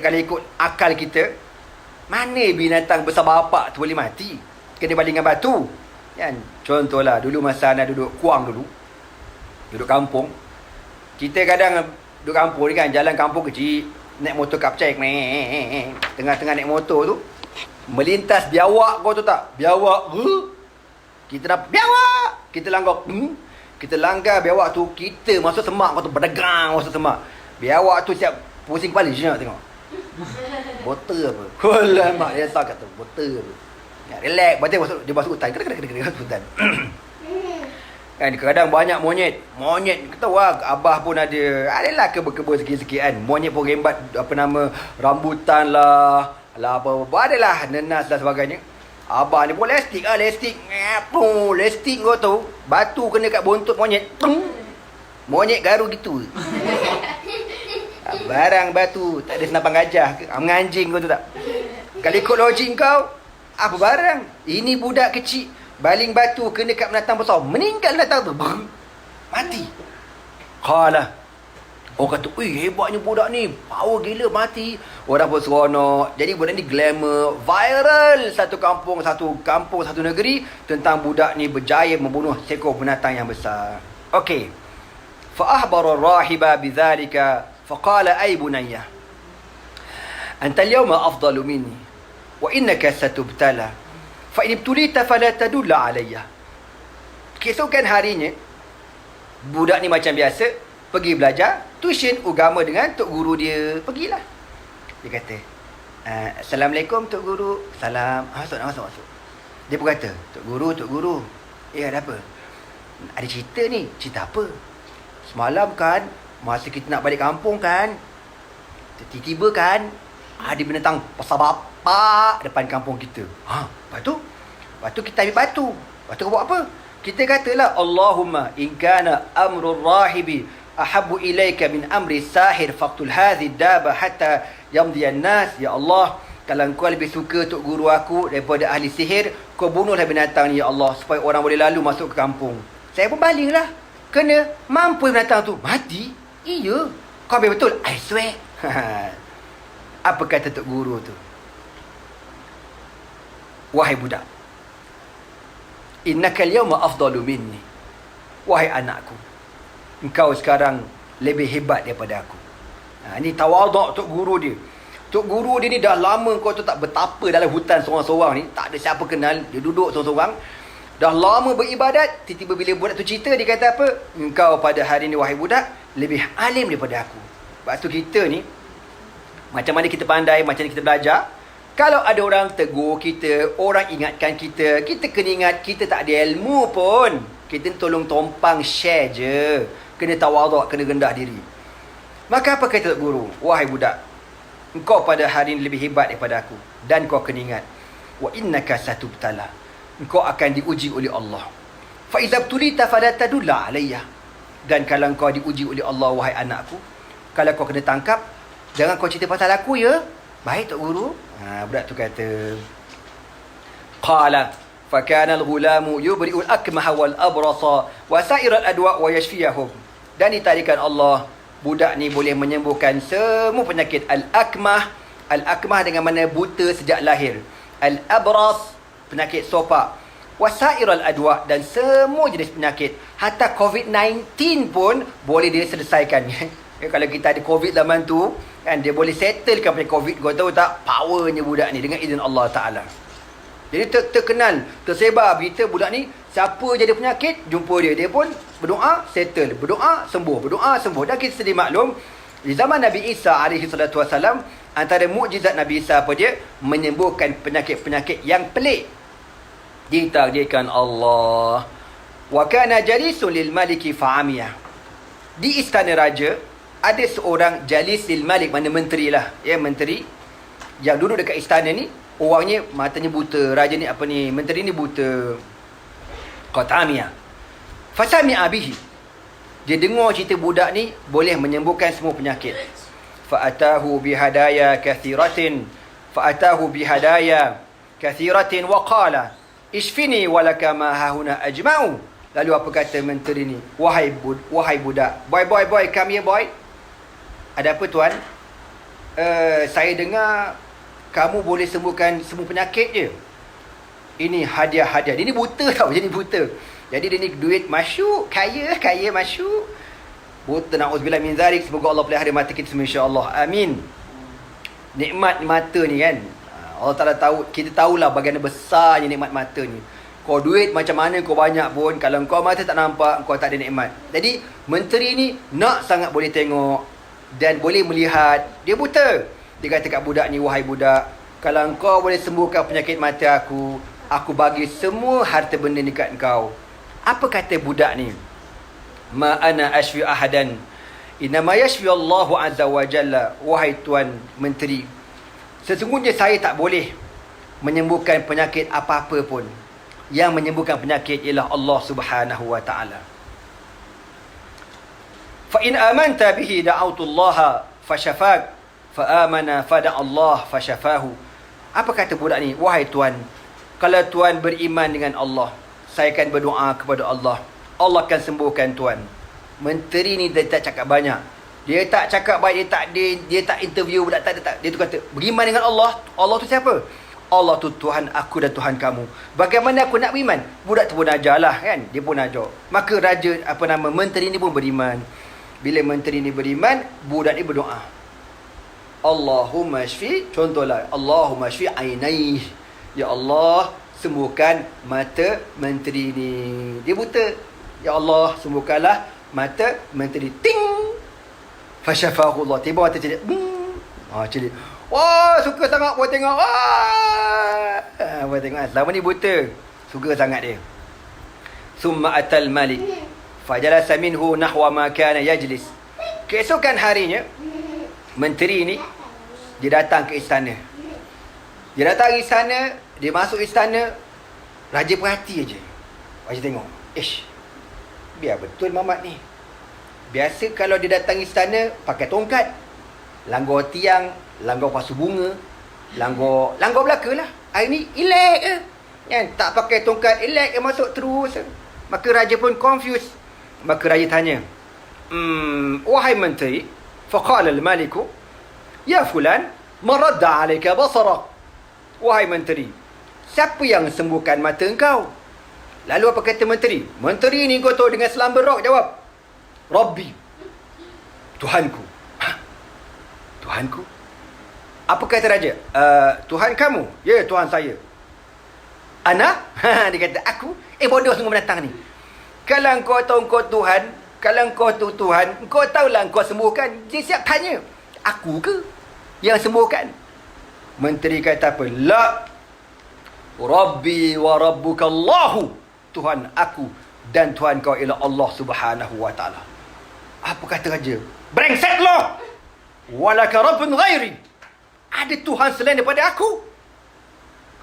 kalau ikut akal kita, mana binatang besar bapak tu boleh mati? Kena baling dengan batu. Kan? Contohlah dulu masa anak duduk Kuang duduk kampung. Kita kadang duduk kampung ni kan, jalan kampung kecil, naik motor kapcai, tengah-tengah naik motor tu melintas biawak, kau tu tak? Biawak. Kita dah biawak, kita langgar. Kita langgar biawak tu, kita masuk semak, kau tu berdegang masuk semak. Biawak tu siap pusing kepala je nak tengok. Botol apa? Alamak, dia tak kata botol apa. Ya, relax, dia masuk hutan. Kena hutan. Kan kadang banyak monyet kita tahu lah, abah pun adalah kebun-kebun sikit-sikit kan. Monyet pun rembat apa nama rambutan lah apa adalah nenas dan sebagainya. Abah ni pun lastik kau tahu, batu kena kat buntut monyet. Monyet garu gitu. Barang batu tak ada senapan gajah ke menganjing kau tu tak. Kalau ikut logik kau, apa barang? Ini budak kecil baling batu kena kat binatang besar, meninggal binatang tu, mati. Qala, orang kata, hebatnya budak ni, power gila, mati. Orang pun seronok. Jadi budak ni glamour, viral satu kampung satu negeri tentang budak ni berjaya membunuh seekor binatang yang besar. Okey. Fa ahbara rahiba bidzalika faqala ay bunayya Anta al-yawma afdalu minni wa innaka satubtala fa in ibtulita fala tadulla alayya. Keesokan harinya, budak ni macam biasa, pergi belajar, tuition agama dengan tok guru dia. Pergilah. Dia kata, Assalamualaikum Tok Guru. Salam. Masuk. Dia pun kata, Tok Guru. Ada apa? Ada cerita ni. Cerita apa? Semalam kan, masa kita nak balik kampung kan, tiba-tiba kan, ada binatang pasal bapak depan kampung kita. Lepas tu kita ambil batu. Lepas tu buat apa? Kita katalah, Allahumma in kana amrul rahibi ahabbu ilaika min amri sahir faqtul hadhi daba hatta yamdiyan nas. Ya Allah, kalau kau lebih suka Tok Guru aku daripada ahli sihir, kau bunuhlah binatang ni ya Allah, supaya orang boleh lalu masuk ke kampung. Saya pun balinglah. Kena mampu binatang tu mati. Iya. Kau ambil betul? I swear. Apa kata Tok Guru tu? Wahai budak, innaka al-yawma afdalu minni. Wahai anakku, engkau sekarang lebih hebat daripada aku. Ini tawaduk Tok Guru dia. Tok Guru dia ni dah lama kau tu tak betapa dalam hutan seorang-seorang ni. Tak ada siapa kenal. Dia duduk seorang-seorang. Dah lama beribadat. Tiba-tiba bila budak tu cerita, dia kata apa? Engkau pada hari ni wahai budak, lebih alim daripada aku. Sebab tu kita ni, macam mana kita pandai, macam mana kita belajar. Kalau ada orang tegur kita, orang ingatkan kita, kita kena ingat kita tak ada ilmu pun. Kita tolong tompang share je. Kena tawaduk, kena rendah diri. Maka apa kata Tok Guru? Wahai budak, engkau pada hari ini lebih hebat daripada aku. Dan kau kena ingat, wa innaka satubtala. Engkau akan diuji oleh Allah. Fa idza btulita fala tadulla alayya. Dan kalau kau diuji oleh Allah, wahai anakku, kalau kau kena tangkap, jangan kau cerita pasal aku ya. Baik Tok Guru. Budak tu kata, qala fa kana al-ghulamu yubri'u al-akmaha wal abrasa wa sa'ir al-adwa wa yashfiyahum. Dan ditarikan Allah, budak ni boleh menyembuhkan semua penyakit. Al-akmah dengan mana buta sejak lahir. Al-abras, penyakit sopak. Wasairal adwa, dan semua jenis penyakit. Hatta COVID-19 pun boleh dia selesaikan. Kalau kita ada COVID zaman tu, kan, dia boleh settlekan penyakit COVID. Kau tahu tak powernya budak ni dengan izin Allah Ta'ala. Jadi terkenal, tersebar berita budak ni, siapa jadi penyakit, jumpa dia. Dia pun berdoa, settle. Berdoa, sembuh. Dan kita sedia maklum, di zaman Nabi Isa AS, antara mukjizat Nabi Isa apa dia? Menyembuhkan penyakit-penyakit yang pelik. Ditakdirkan Allah. Wa kana jalisun lil maliki fa'amiyah. Di istana raja, ada seorang jalis lil malik, mana menteri lah. Ya, menteri yang duduk dekat istana ni, orangnya matanya buta. Raja ni apa ni? Menteri ni buta. Qatamiyah. Fasami'a bihi. Dia dengar cerita budak ni boleh menyembuhkan semua penyakit. Fa'atahu bihadaya kathiratin. Wa qala ishfini walaka ma hahuna ajma'u. Lalu apa kata menteri ni? Wahai budak. Boy, come here boy. Ada apa tuan? Saya dengar kamu boleh sembuhkan semua penyakit je. Ini hadiah. Dia ni buta tau. Jadi dia ni duit masyuk. Kaya masyuk. Buta, na'udzubillah min zalik. Semoga Allah pelihara mata kita semua, insyaAllah. Amin. Nikmat mata ni kan, Allah Ta'ala tahu. Kita tahulah bagaimana besarnya nikmat mata ni. Kau duit macam mana kau banyak pun, kalau kau mata tak nampak, kau tak ada nikmat. Jadi menteri ni nak sangat boleh tengok dan boleh melihat. Dia buta. Dia kata kat budak ni, wahai budak, kalau kau boleh sembuhkan penyakit mata aku bagi semua harta benda ni kat kau. Apa kata budak ni? Ma ana ashfi ahadan, inama yashfi Allahu azza wa jalla. Wahai tuan menteri, sesungguhnya saya tak boleh menyembuhkan penyakit apa-apa pun. Yang menyembuhkan penyakit ialah Allah Subhanahu wa ta'ala. Fa in amanta bihi da'autu Allah fashafak, fa amana fada Allah fashafahu. Apa kata budak ni? Wahai tuan, kalau tuan beriman dengan Allah, saya akan berdoa kepada Allah. Allah akan sembuhkan tuan. Menteri ni dia tak cakap banyak. Dia tak cakap baik, dia tak interview budak, tak. Dia tu kata, beriman dengan Allah. Allah tu siapa? Allah tu Tuhan aku dan Tuhan kamu. Bagaimana aku nak beriman? Budak tu pun ajarlah kan. Dia pun ajar. Maka raja, menteri ni pun beriman. Bila menteri ni beriman, budak ni berdoa. Allahumma shfi, contohlah, Allahumma shfi ainai. Ya Allah, sembuhkan mata menteri ni. Dia buta. Ya Allah, sembuhkanlah mata menteri. Ting. Fasyafahu Allah. Tiba mata celik. Celik. Wah, suka sangat buat tengok. Wah. Buat tengok. Selama ni buta. Suka sangat dia. Summa atal malik. Fajalasa minhu nahwa ma kana yajlis. Keesokan harinya, menteri ni, dia datang ke istana. Dia datang ke istana, dia masuk istana, raja perhati aje. Raja tengok. Biar betul Mamat ni. Biasa kalau dia datang istana, pakai tongkat. Langgar tiang, langgar pasu bunga, langgar belaka lah. Hari ni, elak ke? Kan? Tak pakai tongkat, elak ke masuk terus. Maka raja pun confused. Maka raja tanya, wahai menteri, faqala al-maliku, ya fulan, maradda alaika basarak. Wahai menteri, siapa yang sembuhkan mata engkau? Lalu apa kata menteri? Menteri ni kau tahu dengan selam berok jawab, Rabbi, Tuhanku. Tuhanku? Apa kata raja? Tuhan kamu? Ya, Tuhan saya. Ana? Dia kata, aku? Bodoh semua mendatang ni. Kalau kau tahu kau Tuhan, kalau kau tu Tuhan, kau tahulah kau sembuhkan. Dia siap tanya, aku ke yang sembuhkan? Menteri kata apa? La, Rabbi wa rabbuka Allahu. Tuhan aku dan Tuhan kau ialah Allah Subhanahu wa ta'ala. Apa kata raja? Brengsek lo! Walaka rabbun ghairi. Ada Tuhan selain daripada aku?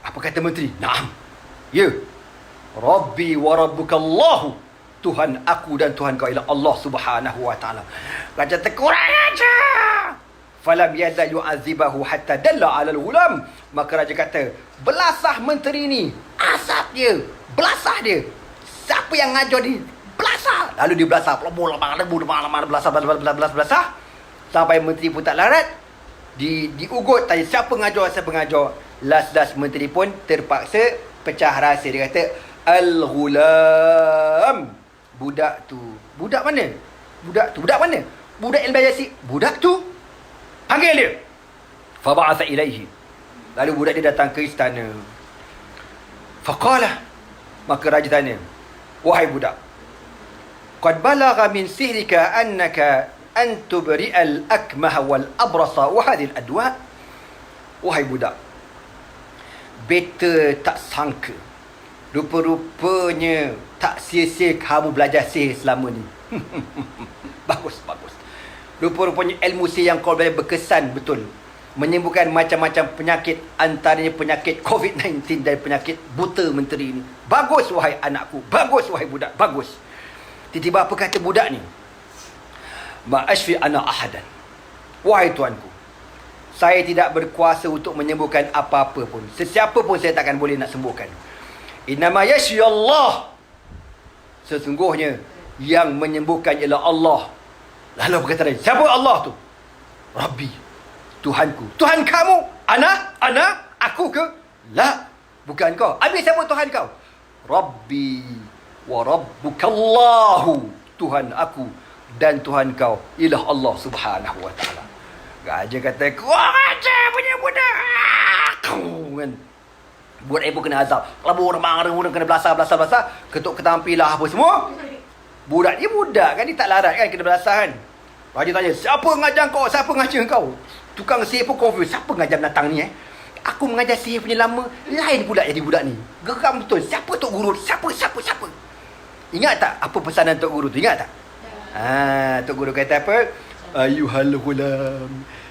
Apa kata menteri? Naam. Ya. Rabbi wa rabbuka Allahu. Tuhan aku dan Tuhan kau ialah Allah Subhanahu wa ta'ala. Raja terkurang aja. Falam yazal yu'azibahu hatta dalla 'ala al-ghulam. Maka raja kata, belasah menteri ni. Asap dia. Belasah dia. Siapa yang ngajar dia? Belasah. Lalu dia belasah. Belasah. Sampai menteri pun tak larat. Diugut tanya siapa ngajar. Last menteri pun terpaksa pecah rahsia. Dia kata, Al-ghulam. Budak tu. Budak mana? Budak mana? Budak ilmu yasi. Budak tu. Panggil dia. Faba'atha ilaihi. Lalu budak dia datang ke istana. Faqala. Maka raja tanya, wahai budak, qad balagha min sihrika annaka an tubri'al akmaha wal abrasa wa hadhihi al adwa. Wahai budak, beta tak sangka, rupa-rupanya tak sia-sia kamu belajar sihir selama ni. Bagus. Rupa-rupanya ilmu sihir yang kau belajar berkesan betul. Menyembuhkan macam-macam penyakit, antaranya penyakit COVID-19 dan penyakit buta menteri ni. Bagus wahai anakku. Bagus wahai budak. Bagus. Tiba-tiba apa kata budak ni? Ma'ashfi ana ahadan. Wahai tuanku, saya tidak berkuasa untuk menyembuhkan apa-apa pun. Sesiapa pun saya takkan boleh nak sembuhkan. Innama yashfi Allah. Sesungguhnya yang menyembuhkan ialah Allah. Lalu apa kata dia? Siapa Allah tu? Rabbi, Tuhanku. Tuhan kamu? Ana? Aku ke? La, bukan kau. Habis siapa Tuhan kau? Rabbi wa rabbukallahu. Tuhan aku dan Tuhan kau ialah Allah Subhanahu wa ta'ala. Raja kata, kurang ajar punya budak. Kan? Budak ibu kena azab. Kelabur, kena belasah. Ketuk ketampilah apa semua. Budak ni budak kan, dia tak larat kan, kena belasah kan. Raja tanya, siapa ngajar kau? Siapa ngajar kau? Tukang sihir pun confused. Siapa ngajar binatang ni Aku mengajar sihir punya lama. Lain pula jadi budak ni. Geram betul. Siapa Tok Guru? Siapa? Ingat tak apa pesanan Tok Guru tu? Ingat tak? Tok Guru kata apa? Ayuhal ghulam,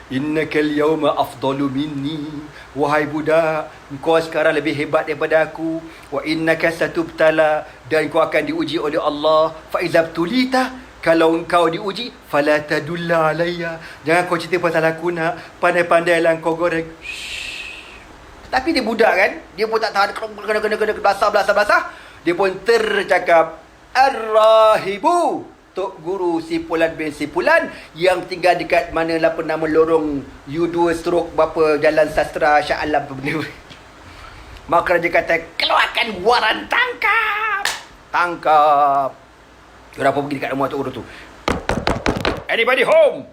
innaka al-yawma afdalu minni. Wahai budak, kau sekarang lebih hebat daripada aku. Wa innaka satubtala, dan kau akan diuji oleh Allah. Fa idza tulita, kalau engkau diuji, fala tadulla alayya, jangan kau cerita pasal aku nak. Pandai-pandailah kau goreng. Tapi dia budak kan, dia pun tak tahan, kena belasah. Dia pun tercakap, Ar-Rahibu, Tok Guru Sipulan bin Sipulan yang tinggal dekat mana lah nama lorong U2 stroke berapa Jalan Sastra Shah Alam benda. Maka raja kata, keluarkan waran tangkap. Kenapa pergi dekat rumah Tok Guru tu? Anybody home?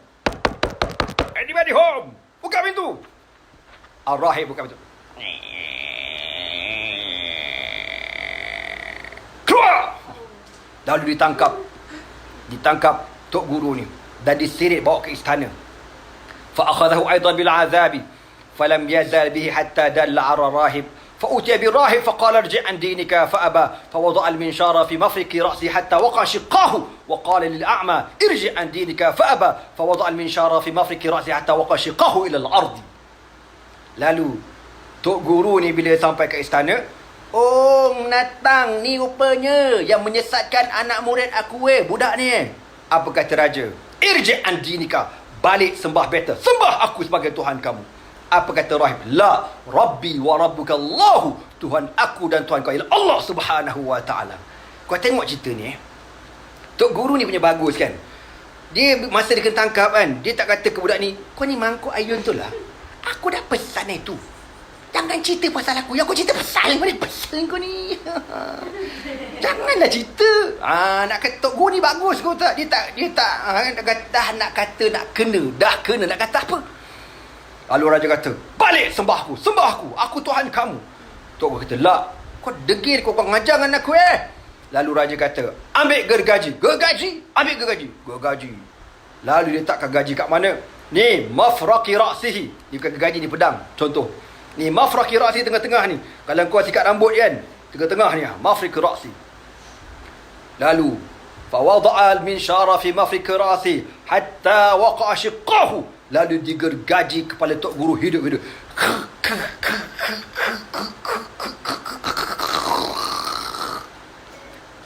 buka pintu. Ar-rahib buka pintu. Keluar. Lalu ditangkap tok guru ni dan diseret bawa ke istana. Fa akhadahu aidan bil azabi falam yazal bihi hatta dalla ala rahib فأتي بالراهب فقال ارجع عن دينك فأبى فوضع المنشار في مفرق رأسه حتى وقع شقاه وقال للأعمى ارجع عن دينك فأبى فوضع المنشار في مفرق رأسه حتى وقع شقاه إلى الأرض. Lalu tok guru ni bila sampai ke istana, "Oh, Natang ni rupanya yang menyesatkan anak murid aku budak ni." Apa kata raja? "Irji' an dinika." Balik sembah better. Sembah aku sebagai Tuhan kamu. Apa kata rahib? "La, Rabbi wa Rabbuka Allahu." Tuhan aku dan Tuhan kau ialah Allah Subhanahu wa ta'ala. Kau tengok cerita ni Tok guru ni punya bagus kan. Dia masa dia kena tangkap kan, dia tak kata ke budak ni, "Kau ni mangkuk ayun tu lah. Aku dah pesan itu. Jangan cerita pasal aku. Yang kau cerita pasal kau ni. Pasal kau ni." Janganlah cerita. Nak kata Tok guru ni bagus kau tak? Dia tak dah nak kata nak kena. Dah kena nak kata apa? Lalu raja kata, "Balik sembah aku. Aku Tuhan kamu." Tok guru kata, "La, kau degil kau ngajar dengan aku Lalu raja kata, "Ambil gergaji." Ambil gergaji. Lalu dia letakkan gaji kat mana? Ni mafraqi ra'sihi. Dia kata gergaji ni pedang. Contoh. Ni mafraqi ra'si tengah-tengah ni. Kalau kau sikat rambut kan, tengah-tengah ni mafraqi ra'si. Lalu fawada'a al-minshara fi mafraqi ra'si hatta waqa'a shiqqahu. Lalu digergaji kepala tok guru hidup-hidup.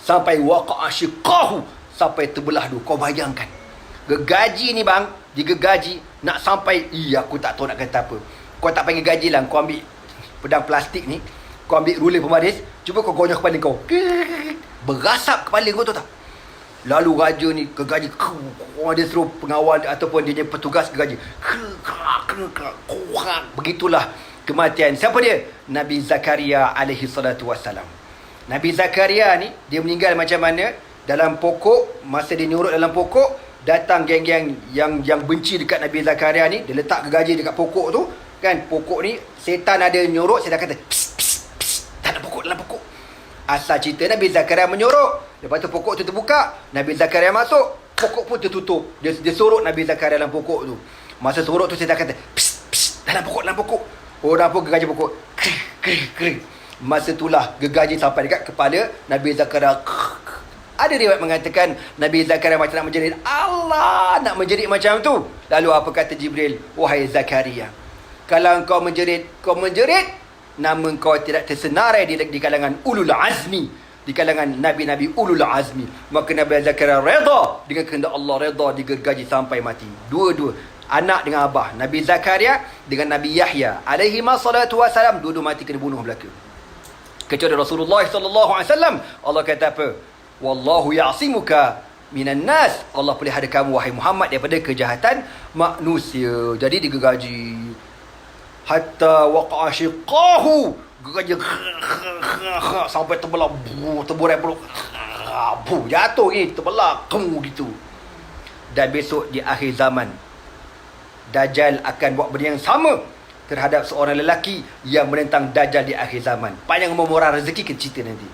Sampai waqa'a shiqqahu, sampai terbelah dua. Kau bayangkan. Gergaji ni bang, digergaji nak sampai, aku tak tahu nak kata apa. Kau tak panggil gaji lah, kau ambil pedang plastik ni, kau ambil ruler pembaris, cuba kau gonyah kepala kau. Berasap kepala kau tu tak? Lalu raja ni gergaji, dia suruh pengawal ataupun dia punya petugas gergaji. Begitulah kematian. Siapa dia? Nabi Zakaria alaihi salatu wassalam. Nabi Zakaria ni, dia meninggal macam mana? Dalam pokok, masa dia nyurut dalam pokok, datang geng-geng yang benci dekat Nabi Zakaria ni, dia letak gergaji dekat pokok tu, kan? Pokok ni, setan ada nyurut, setan kata, "Psst, psst, psst, dalam pokok. Asal cerita Nabi Zakaria menyorok. Lepas tu pokok tu terbuka, Nabi Zakaria masuk, pokok pun tertutup. Dia sorok Nabi Zakaria dalam pokok tu. Masa sorok tu, setan kata, "Psst, psst, dalam pokok. Oh, dalam pokok, gergaji pokok. Krik. Masa itulah gergaji sampai dekat kepala Nabi Zakaria. Ada riwayat mengatakan Nabi Zakaria macam nak menjerit. Allah, nak menjerit macam tu. Lalu apa kata Jibril? "Wahai Zakaria, kalau kau menjerit, nama kau tidak tersenarai di kalangan ulul azmi, di kalangan nabi-nabi ulul azmi." Maka Nabi Zakaria redha dengan kehendak Allah, redha digergaji sampai mati. Dua-dua, anak dengan abah, Nabi Zakaria dengan Nabi Yahya alaihi wassalatu wassalam, dua-dua mati kena bunuh belaka. Kecuali Rasulullah sallallahu alaihi wasallam, Allah kata apa? "Wallahu ya'simuka minan nas." Allah pelihara kamu wahai Muhammad daripada kejahatan manusia. Jadi digergaji hatta waqa'a shiqqahu, gergaji sampai terbelah, terburai peluk, jatuh ni, terbelah gitu. Dan besok di akhir zaman, Dajjal akan buat benda yang sama terhadap seorang lelaki yang menentang Dajjal di akhir zaman. Panjang memurah rezeki, kita cerita nanti.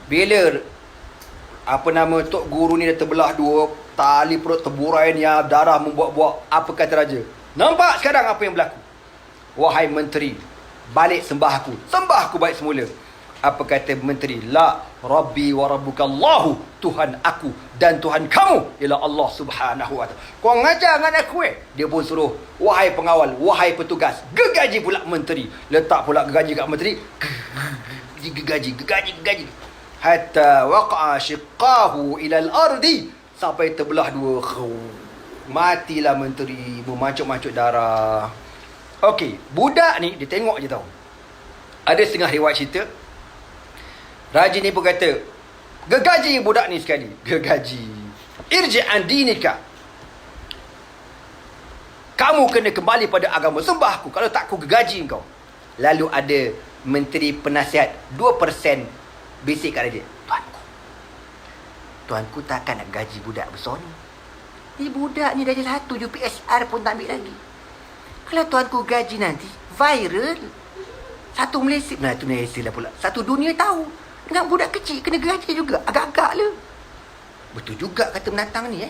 Bila tok guru ni dah terbelah dua, tali perut terburai ni, darah membuak-buak, apa kata raja? "Nampak sekarang apa yang berlaku? Wahai menteri, balik sembah aku baik semula." Apa kata menteri? "La, Rabbi wa Rabbuka Allahu." Tuhan aku dan Tuhan kamu ialah Allah Subhanahu wa ta'ala. Kau ngajar dengan aku Dia pun suruh, "Wahai pengawal, wahai petugas." Gergaji pula menteri. Letak pula gergaji kat menteri. Gergaji. Hatta waqa'a shiqqahu ilal ardi. Sampai terbelah dua. Matilah menteri, memacuk-macuk darah. Okey, budak ni dia tengok je tau. Ada setengah riwayat cerita, raja ni pun kata, "Gergaji budak ni sekali. Gergaji. Irji' an dinika. Kamu kena kembali pada agama. Sembah aku. Kalau tak, aku gergaji kau." Lalu ada menteri penasihat 2% bisik kat raja, Tuanku takkan nak gaji budak besar ni. Ni budak ni dah 1 UPSR pun tak ambil lagi. Kalau tuanku gaji nanti viral, satu Malaysia, nah itu Malaysia lah pula, satu dunia tahu. Dengan budak kecil kena gaji juga, agak-agak lah. Betul juga kata penantang ni.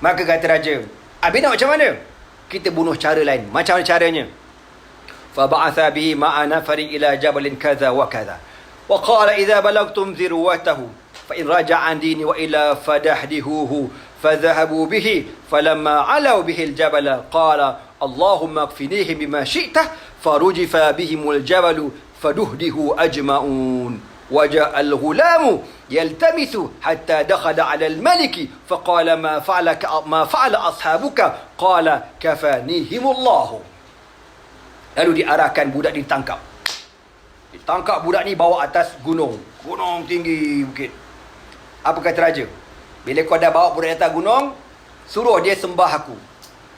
Maka kata raja, habis nak macam mana? Kita bunuh cara lain. Macam mana caranya? فبعث به مع نفر إلى جبل كذا وكذا وقال إذا بلغتم ذروته فإن رجع عن ديني وإلا فدحدهوه فذهبوا به فلما علوا به الجبل قال اللهم اكفنيهم بما شئت فرجف بهم الجبل فدهدهوا أجمعون وجاء الغلام يلتمس حتى دخل على الملك فقال ما فعل أصحابك قال كفانيهم الله. Lalu diarahkan budak ditangkap. Ditangkap budak ni bawa atas gunung. Gunung tinggi bukit. Apa kata raja? Bila kau dah bawa budak atas gunung, suruh dia sembah aku.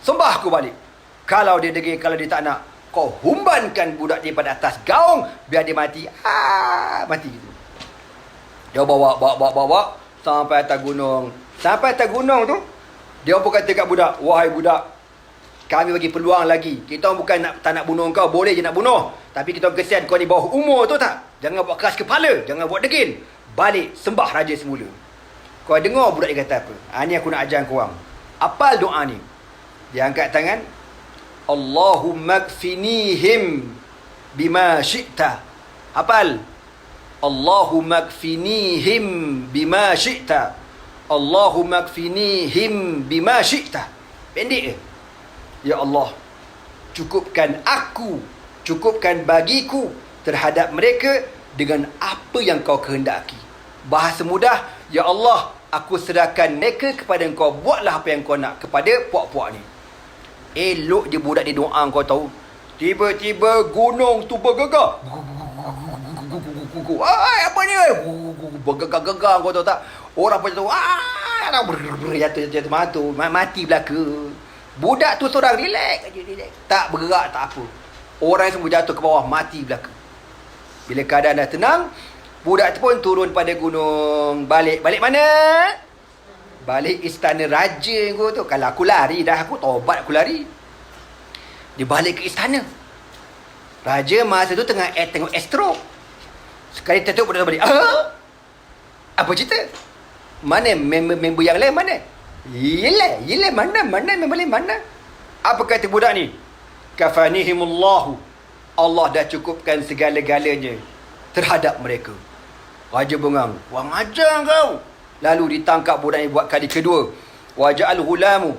Sembah aku balik. Kalau dia degil, kalau dia tak nak, kau humbankan budak dia pada atas gaung, biar dia mati. Mati gitu. Dia bawa sampai atas gunung. Sampai atas gunung tu, dia pun kata kat budak, wahai budak, kami bagi peluang lagi. Kita bukan tak nak bunuh kau, boleh je nak bunuh. Tapi kita kesian kau ni bawah umur tu tak. Jangan buat keras kepala, jangan buat degil. Balik sembah raja semula. Kau dengar budak dia kata apa? Ni aku nak ajar korang. Apal doa ni. Dia angkat tangan. Allahumma kfinihim bima syi'ta. Apal. Allahumma kfinihim bima syi'ta. Allahumma kfinihim bima syi'ta. Pendek je. Ya Allah, cukupkan aku, cukupkan bagiku terhadap mereka dengan apa yang kau kehendaki. Bahasa mudah, ya Allah, aku serahkan mereka kepada engkau. Buatlah apa yang kau nak kepada puak-puak ni. Elok je budak dia doa, kau tahu. Tiba-tiba gunung tu bergegar. Apa ni? Bergegar-gegar, kau tahu tak? Orang pun tahu, jatuh matu, mati belaka. Budak tu seorang relax aja, relax. Tak bergerak, tak apa. Orang semua jatuh ke bawah, mati belaka. Bila keadaan dah tenang, budak tu pun turun pada gunung. Balik mana? Balik istana raja kau tu. Kalau aku lari dah, aku tobat aku lari. Dia balik ke istana. Raja masa tu tengah tengok astro. Sekali tengok budak tu balik. Apa cerita? Mana member yang lain mana? Yelah, mana memang mana? Apa kata budak ni? Kafanihimullahu. Allah dah cukupkan segala-galanya terhadap mereka. Raja bengang, wang ajar kau. Lalu ditangkap budak ni buat kali kedua. Waja'al ghulamu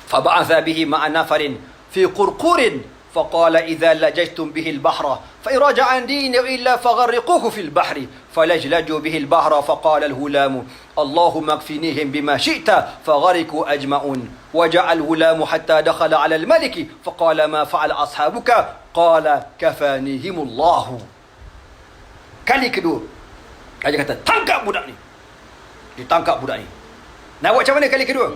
faba'atha bihi ma'a nafarin fi qurqurin فقال إذا لججتم به البحر فإن رجع عن دينه إلا فغرقوه في البحر فلجلجوا به البحر فقال الغلام اللهم اكفنيهم بما شئت فغرقوا أجمعون وجاء الغلام حتى دخل على الملك فقال ما فعل أصحابك قال كفانيهم الله. Kali kedua Raja kata, tangkap budak ni. Ditangkap budak ni. Nak buat macam mana kali kedua?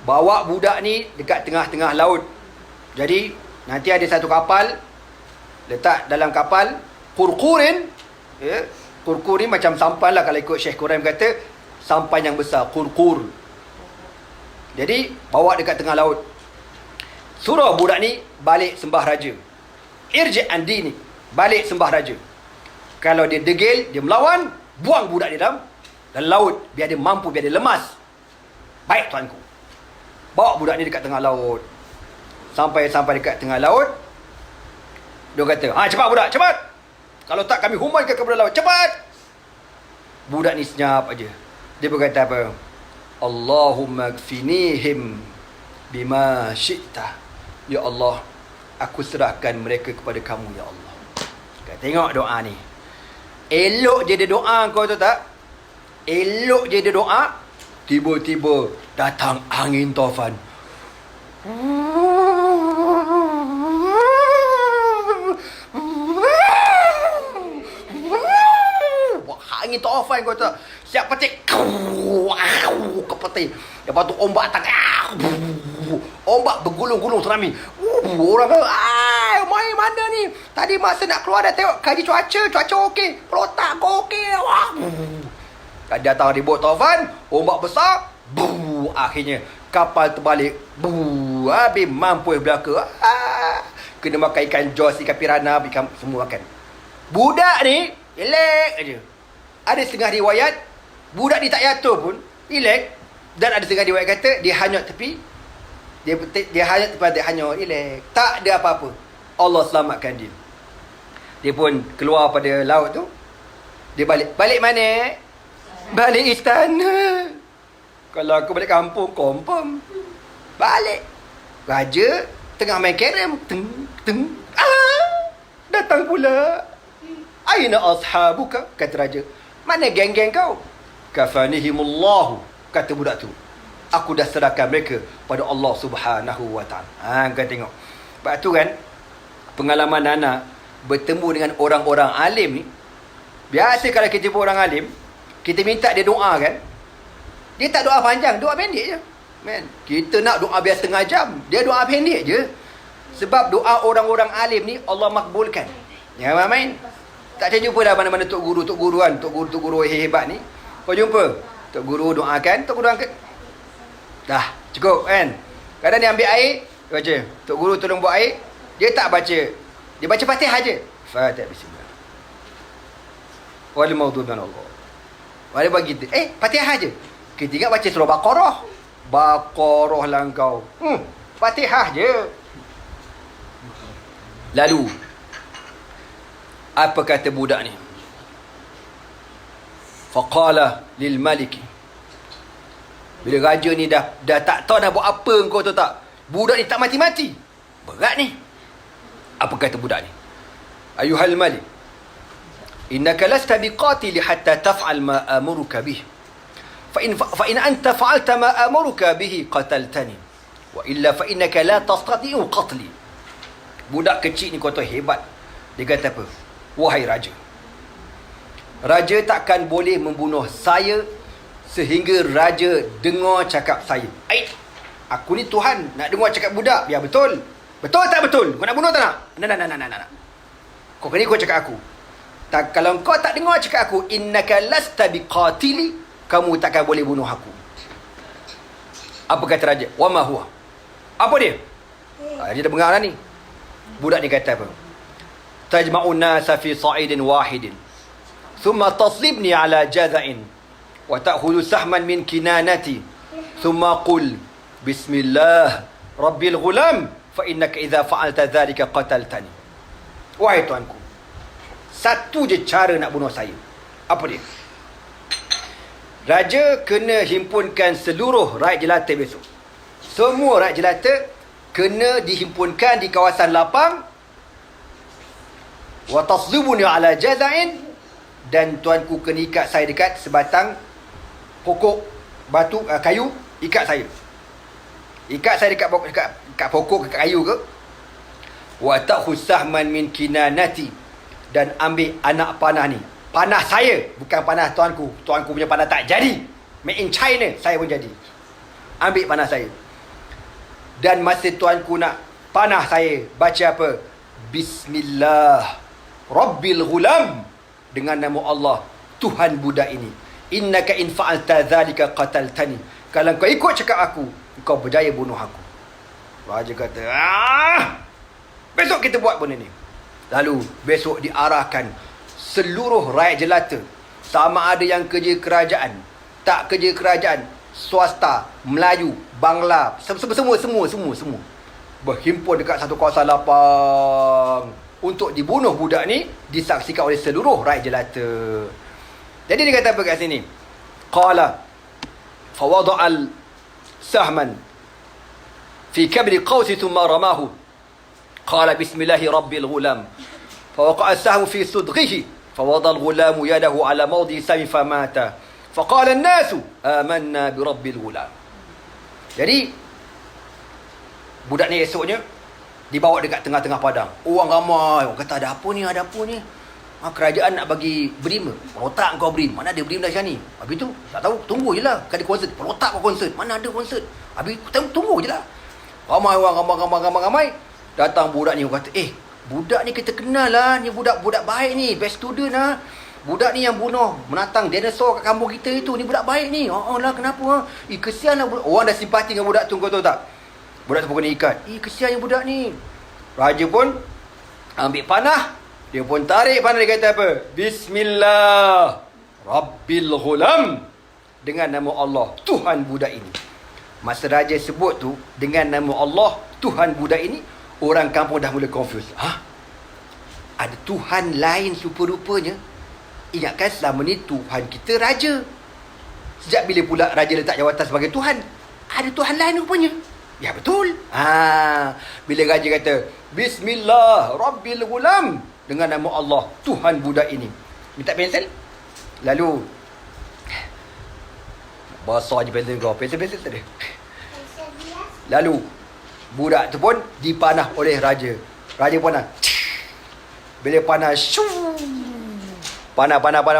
Bawa budak ni dekat tengah-tengah laut. Jadi nanti ada satu kapal, letak dalam kapal qurqurin, qurqur ni macam sampan lah, kalau ikut Syekh Quran kata sampan yang besar, qurqur. Jadi bawa dekat tengah laut. Suruh budak ni balik sembah raja. Irji' an dini, balik sembah raja. Kalau dia degil, dia melawan, buang budak dia dalam laut, biar dia mampu, biar dia lemas. Baik tuanku. Bawa budak ni dekat tengah laut. Sampai dekat tengah laut, dia kata, cepat budak, cepat. Kalau tak kami humbankan ke kepada laut, cepat. Budak ni senyap aja. Dia berkata apa? Allahumma kfinihim bima syi'ta. Ya Allah, aku serahkan mereka kepada kamu, ya Allah. Tengok doa ni. Elok je dia doa, kau tahu tak? Elok je dia doa, tiba-tiba datang angin taufan. Angin taufan kau tahu. Siap petik. Kepetik. Lepas tu ombak datang. Ombak bergulung-gulung tsunami. Orang kata, main mana ni? Tadi masa nak keluar dah tengok kaji cuaca okey. Pelotak kau okey. Datang ribut taufan, ombak besar. Akhirnya Kapal terbalik. Habis mampu belaka. Kena makan ikan jos, ikan piranha, ikan semua makan. Budak ni elek aja. Ada setengah riwayat budak ni tak jatuh pun, elek. Dan ada setengah riwayat kata dia hanyut tepi. Dia hanyut tepi, dia hanyut, elek. Tak ada apa-apa. Allah selamatkan dia. Dia pun keluar pada laut tu. Dia balik. Balik mana? Balik istana. Kalau aku balik kampung, confirm balik. Raja tengah main kerem. Datang pula. Aina ashabuka? Kata raja. Mana geng-geng kau? Kafanihimullahu. Kata budak tu. Aku dah serahkan mereka pada Allah Subhanahu wa ta'ala. Kau tengok. Sebab tu kan, pengalaman anak bertemu dengan orang-orang alim ni. Biasa kalau kita jumpa orang alim, kita minta dia doa kan. Dia tak doa panjang, doa pendek je. Man, kita nak doa biasa setengah jam, dia doa pendek je. Sebab doa orang-orang alim ni Allah makbulkan. Ya, main. Tak saya jumpa dah mana-mana tok guru kan, tok guru hebat ni. Kau jumpa tok guru doakan, tok guru angkat. Dah, cukup kan. Kadang dia ambil air, dia baca, tok guru tolong buat air. Dia tak baca. Dia baca Fatihah je. Fatihah bismillah. Wal maghdubi Allah. Wala bagi kita. Fatihah je. Kita ingat baca surah Baqarah. Baqarah lah kau. Fatihah je. Lalu apa kata budak ni? Faqala lil maliki. Bila raja ni dah tak tahu nak buat apa kau tahu tak? Budak ni tak mati-mati. Berat ni. Apa kata budak ni? Ayuhal malik, innaka lasta biqatili hatta taf'al ma amuruka bih. Fa in anta fa'alta ma amuruka bihi qataltani. Wa illa fa innaka la tastati'u qatli. Budak kecil ni kau tahu hebat. Dia kata apa? Wahai raja, raja takkan boleh membunuh saya sehingga raja dengar cakap saya. Aku ni Tuhan, nak dengar cakap budak. Ya betul. Betul tak betul? Kau nak bunuh tak nak? Nak. Kau ni kau cakap aku. Kalau kau tak dengar cakap aku, innaka lasta biqatili, kamu takkan boleh bunuh aku. Apa kata raja? Wa ma huwa? Apa dia? Dia dah dengar dah ni. Budak ni kata apa? Tajma'un nasa fi sa'idin wahidin, thumma taslibni ala jaza'in, wa ta'khudhu sahman min kinanati, thumma qul bismillah rabbil ghulam, fa innaka idza fa'alta dhalika qataltani. Wahai tuanku, satu je cara nak bunuh saya. Apa dia? Raja kena himpunkan seluruh rakyat jelata besok. Semua rakyat jelata kena dihimpunkan di kawasan lapang. Wa taslibuni ala jaza'in, dan tuanku kena ikat saya dekat sebatang pokok batu, kayu. Ikat saya. Ikat saya dekat pokok, dekat kayu ke. Wa ta'khudh sahman min kinanati, dan ambil anak panah ni. Panah saya, bukan panah tuanku. Tuanku punya panah tak jadi. Made in China, saya pun jadi. Ambil panah saya. Dan masa tuanku nak panah saya, baca apa? Bismillah Rabbil ghulam, dengan nama Allah Tuhan budak ini. Innaka in fa'alta dhalika qataltani. Kalau kau ikut cakap aku, kau berjaya bunuh aku. Raja kata, besok kita buat benda ni. Lalu besok diarahkan seluruh rakyat jelata, sama ada yang kerja kerajaan, tak kerja kerajaan, swasta, Melayu, Bangla, semua berhimpun dekat satu kawasan lapang untuk dibunuh budak ni, disaksikan oleh seluruh rakyat jelata. Jadi dia kata apa kat sini? Qala fa wada'al sahman fi kabri qawsi thumma ramahu. Qala bismillahi rabbil ghulam. Fa waqa'a as-sahmu fi sudghihi. Fa wada al-ghulamu yadahu ala mawdi sami famata. Fa qala an-nasu amanna bi rabbil ghulam. Jadi budak ni esoknya dibawa dekat tengah-tengah padang. Orang ramai. Orang kata ada apa ni? Kerajaan nak bagi berim. Perotak kau berim. Mana ada berim dah macam ni? Habis tu tak tahu. Tunggu je lah. Kali konsert. Perotak kau konsert. Mana ada konsert? Habis tunggu je lah. Ramai orang. Ramai. Datang budak ni. Kata budak ni kita kenal lah. Ni budak baik ni. Best student lah. budak ni yang bunuh, menatang dinosaur kat kampung kita itu. Ni budak baik ni. Oh lah, kenapa? Kesian lah budak. Orang dah simpati dengan budak tu, kau tahu tak? Budak tu pun kena ikat. Kesian yang budak ni. Raja pun ambil panah. Dia pun tarik panah. Dia kata apa? Bismillah Rabbil Ghulam. Dengan nama Allah, Tuhan budak ini. Masa raja sebut tu, dengan nama Allah, Tuhan budak ini, orang kampung dah mula confused. Ada Tuhan lain rupa-rupanya. Ingatkan selama ni Tuhan kita raja. Sejak bila pula raja letak jawatan sebagai Tuhan? Ada Tuhan lain rupanya. Ya betul. Bila raja kata Bismillah Rabbil Ghulam, dengan nama Allah, Tuhan budak ini. Minta pensel. Lalu basah je pensel kau. Pensel tak ada. Lalu budak tu pun dipanah oleh raja. Raja panah. Bila panah,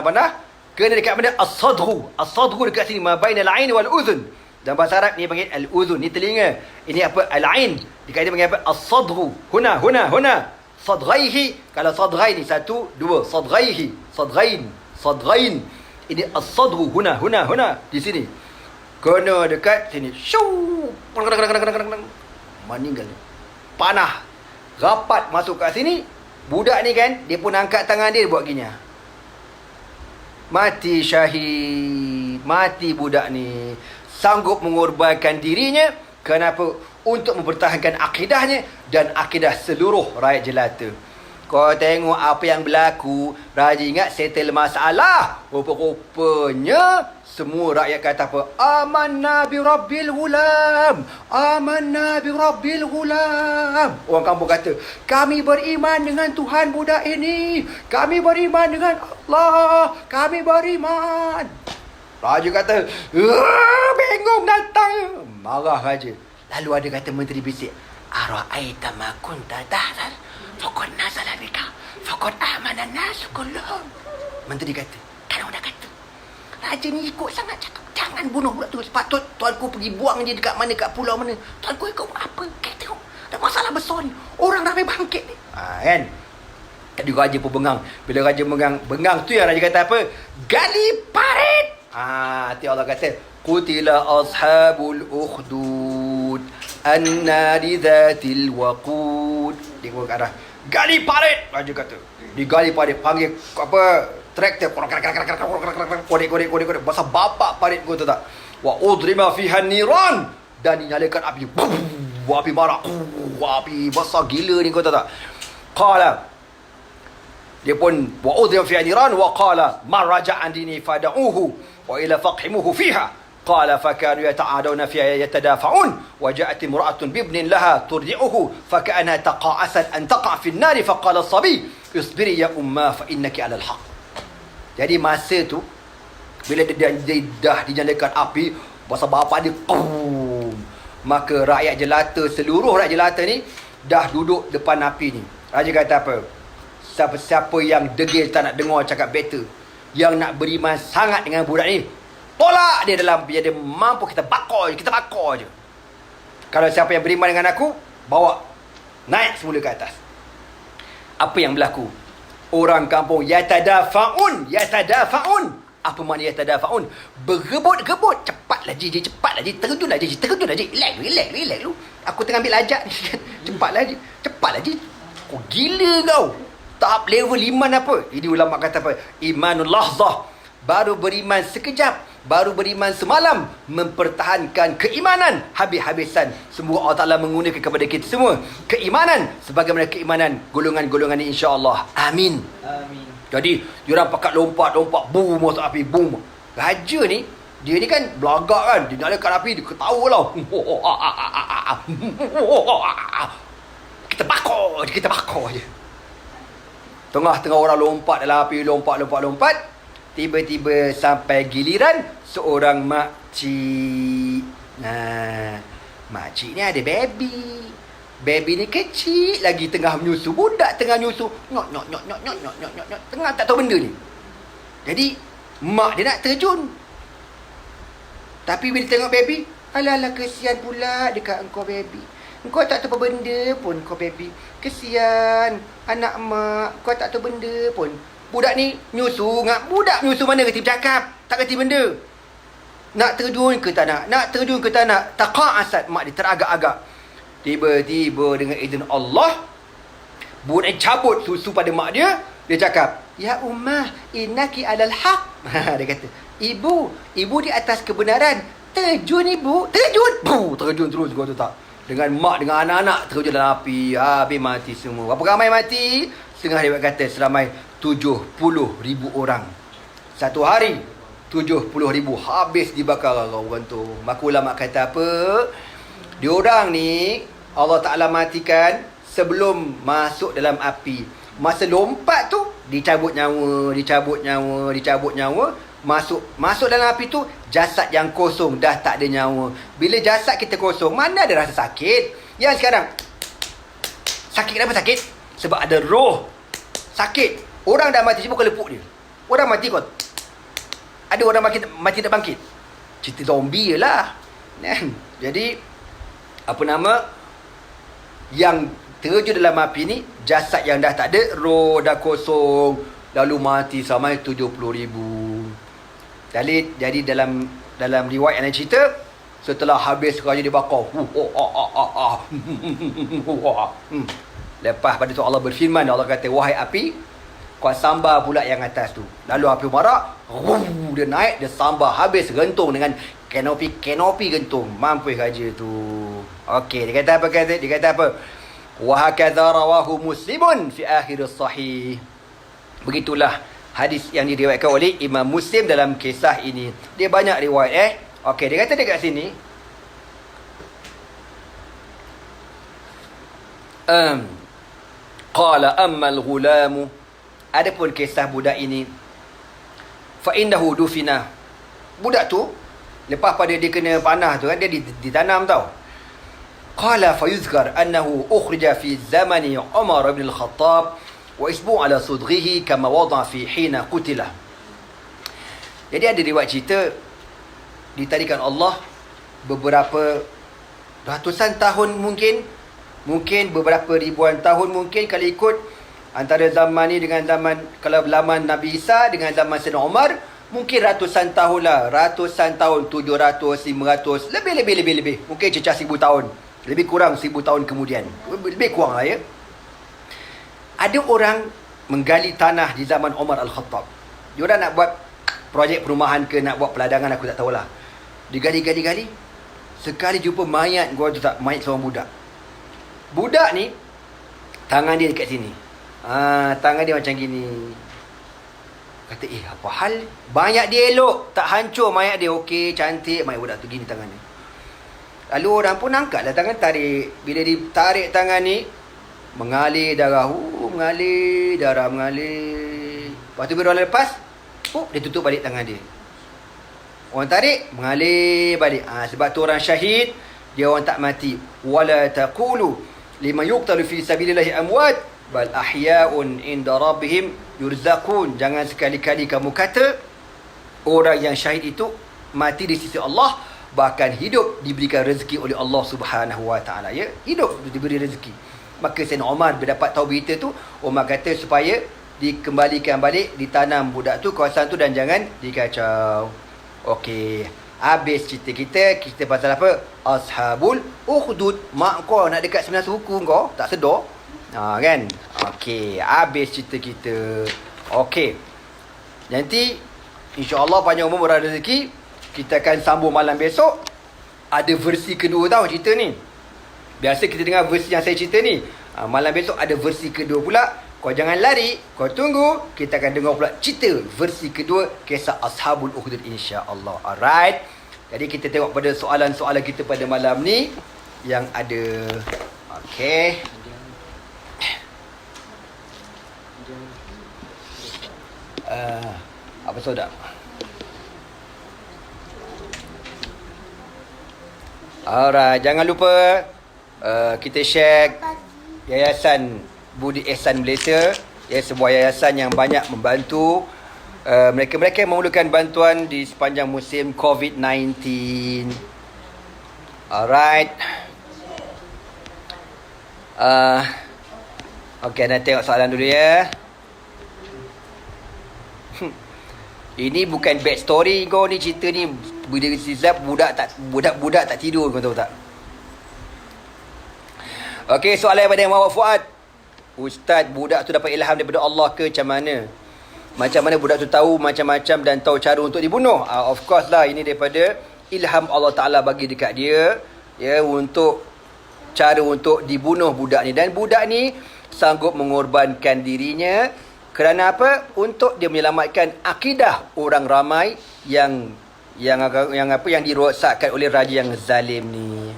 panah. Kena dekat mana? As-sadru. As-sadru dekat sini, ma bainal ain wal uzun. Dalam bahasa Arab ni panggil al-uzun, ni telinga. Ini apa? Al-ain. Dekat ini panggil apa? As-sadru. Huna. Sadghaihi. Kalau sadghain ni 1, 2. Sadghain. Ini as-sadru. Huna. Di sini. Kena dekat sini. Meninggal. Panah. Rapat masuk kat sini. Budak ni kan, dia pun angkat tangan dia buat gini. Mati syahid. Mati budak ni. Sanggup mengorbankan dirinya. Kenapa? Untuk mempertahankan akidahnya dan akidah seluruh rakyat jelata. Kau tengok apa yang berlaku. Raja ingat settle masalah. Rupa-rupanya semua rakyat kata apa? Amanna bi Rabbil Ghulam. Orang kampung kata, kami beriman dengan Tuhan budak ini. Kami beriman dengan Allah. Kami beriman. Raja kata, bingung datang. Marah raja. Lalu ada kata menteri bisik, Ara'aita ma kunta tahzar faqad nazala bika faqad amana an-nas kulluhum. Menteri kata, kalau dah kata raja ni ikut sangat cakap, jangan bunuh budak tu. Sepatut tuanku pergi buang dia dekat mana, kat pulau mana. Tuanku ikut apa? Kita tengok ada masalah besar ni. Orang ramai bangkit ni. Kan? Tadi raja pun bengang. Bila raja bengang tu yang raja kata apa? Gali parit. Nanti Allah kata, Qutila ashabul ukhdud annari dhatil waqud. Dia ke arah gali parit. Raja kata digali parit. Panggil apa, traktor. Korek. Basah bapak parit kau tahu tak? Wa udrima fiha niran. Dan dinyalakan api. Api marak. Api basah gila ni kau tahu tak? Qala. Dia pun wa udrima fiha niran wa qala man raja'a dini fada'uhu wa ila faqhimuhu fiha. قال فكانوا يتعادون فيها يتدافعون وجاءت امرأة بابن لها ترضعه فكأنها تقاعست أن تقع في النار فقال الصبي اصبري يا أمه فإنك على الحق. Jadi masa tu bila dia dah dinyalakan api, bahasa bapa dia maka rakyat jelata, seluruh rakyat jelata ni dah duduk depan api ni. Raja kata apa? Siapa-siapa yang degil tak nak dengar cakap better, yang nak beriman sangat dengan budak ni, tolak dia dalam, biar dia mampu, kita bakar je. Kalau siapa yang beriman dengan aku, bawa naik semula ke atas. Apa yang berlaku? Orang kampung yatadafa'un. Apa makna yatadafa'un? Berebut-gebut. Cepatlah Ji, terjunlah Ji. Relax lu. Aku tengah ambil lajak ni. Cepatlah Ji. Kau gila kau. Tahap level iman apa? Ini ulama kata apa? Imanul lahzah. Baru beriman sekejap, baru beriman semalam, mempertahankan keimanan habis-habisan. Semoga Allah Ta'ala menggunakan kepada kita semua keimanan sebagaimana keimanan golongan-golongan ini, insya-Allah. Amin. Jadi diorang pakat lompat, boom, masuk api, boom. Raja ni, dia ni kan belagak kan, dia nyalakan api, dia ketawa lah. Kita bakar je. Tengah-tengah orang lompat dalam api, lompat. Tiba-tiba sampai giliran seorang makcik. Makcik ni ada baby. Baby ni kecil lagi, tengah menyusu. Budak tengah nyusu. Nyok. Tengah tak tahu benda ni. Jadi mak dia nak terjun. Tapi bila tengok baby, alah kesian pula dekat engkau baby. Engkau tak tahu apa benda pun kau baby. Kesian anak mak, kau tak tahu benda pun. Budak ni menyusu. Budak menyusu mana kerti bercakap? Tak kerti benda. Nak terjun ke tak nak? Nak terjun ke tak nak? Taqa'asat. Mak dia teragak-agak. Tiba-tiba dengan izin Allah, budak cabut susu pada mak dia. Dia cakap, ya ummah, innaki alal haq. Dia kata, ibu di atas kebenaran. Terjun ibu. Terjun. Terjun terus kau tu tak. Dengan mak, dengan anak-anak terjun dalam api. Habis mati semua. Berapa ramai mati? Setengah dia kata seramai 70,000 orang. Satu hari 70,000 habis dibakar orang tu. Maka ulama kata apa? Diorang ni Allah Ta'ala matikan sebelum masuk dalam api. Masa lompat tu dicabut nyawa. Masuk dalam api tu jasad yang kosong, dah tak ada nyawa. Bila jasad kita kosong, mana ada rasa sakit? Yang sekarang sakit, kenapa sakit? Sebab ada roh sakit. Orang dah mati, cuba kau lepuk dia. Orang mati kau, ada orang mati tak bangkit. Cerita zombie je lah. Jadi yang terjun dalam api ni, jasad yang dah tak ada, roh dah kosong, lalu mati sampai 70,000. Jadi dalam riwayat yang cerita, setelah habis raja dibakar, lepas pada tu Allah berfirman, Allah kata, wahai api, kau sambar pula yang atas tu. Lalu api marah, dia naik, dia sambar, habis gentung dengan kanopi gentung. Mampus raja tu. Okey, dia kata apa? Dia kata apa? Wa hakadha rawahu Muslimun fi akhir as-sahih. Begitulah hadis yang diriwayatkan oleh Imam Muslim dalam kisah ini. Dia banyak riwayat. Okey, dia kata dekat sini, qala ammal ghulamu, adapun kisah budak ini, fa innahu dufina. Budak tu lepas pada dia kena panah tu kan, dia ditanam tau. Qala fayuzkar annahu ukhrija fi zamani Umar bin al-Khattab wa isbu ala sudghihi kama wada fi hina qutila. Jadi ada riwayat cerita ditarikan Allah beberapa ratusan tahun, mungkin beberapa ribuan tahun, mungkin kalau ikut antara zaman ni dengan zaman, kalau zaman Nabi Isa dengan zaman Sayyidina Umar, mungkin ratusan tahun lah. Ratusan tahun, 700, 500, lebih. Mungkin cecah 1000 tahun. Lebih kurang 1000 tahun kemudian. Lebih kurang lah ya. Ada orang menggali tanah di zaman Umar Al-Khattab. Diorang nak buat projek perumahan ke, nak buat peladangan, aku tak tahulah. Digali. Sekali jumpa mayat, gua tu tak, mayat seorang budak. Budak ni, tangan dia dekat sini. Tangan dia macam gini. Kata, apa hal? Mayat dia elok, tak hancur mayat dia. Okey, cantik mayat budak tu, gini tangan dia. Lalu orang pun angkatlah tangan, tarik. Bila ditarik tangan ni, mengalir darah. Mengalir. Lepas tu bila orang lepas, dia tutup balik tangan dia. Orang tarik, mengalir balik. Sebab tu orang syahid, dia orang tak mati. Wala taqulu liman yuqtalu fi sabilillahi amwat bal ahya'un inda rabbihim yurzaqun. Jangan sekali-kali kamu kata orang yang syahid itu mati di sisi Allah, bahkan hidup diberikan rezeki oleh Allah Subhanahu Wa Taala, ya, hidup diberi rezeki. Maka Sayyidina Umar berdapat tahu berita tu, Umar kata supaya dikembalikan balik, ditanam budak tu kawasan tu dan jangan dikacau. Okey, habis cerita kita pasal apa? Ashabul Ukhdud. Mak kau nak dekat sembilan suku kau, tak sedar. Kan? Okey, habis cerita kita. Okey, nanti insya-Allah panjang umur murah rezeki, kita akan sambung malam besok. Ada versi kedua tau cerita ni. Biasa kita dengar versi yang saya cerita ni. Malam besok ada versi kedua pula. Kau jangan lari, kau tunggu. Kita akan dengar pula cerita versi kedua kisah Ashabul Ukhdud, insya-Allah. Alright. Jadi kita tengok pada soalan-soalan kita pada malam ni yang ada. Okey. Apa sodak? Alright, jangan lupa kita share Yayasan Budi Ihsan Malaysia, sebuah yayasan yang banyak membantu mereka-mereka yang memerlukan bantuan di sepanjang musim COVID-19. Alright. Okey, nak tengok soalan dulu ya. Ini bukan bad story kau ni, cerita ni bila silap budak tak tidur, kau tahu tak? Okey, soalan daripada Muhammad Fuad. Ustaz, budak tu dapat ilham daripada Allah ke macam mana? Macam mana budak tu tahu macam-macam dan tahu cara untuk dibunuh? Of course lah, ini daripada ilham Allah Ta'ala bagi dekat dia, ya, untuk cara untuk dibunuh budak ni. Dan budak ni sanggup mengorbankan dirinya kerana apa? Untuk dia menyelamatkan akidah orang ramai yang dirosakkan oleh raja yang zalim ni.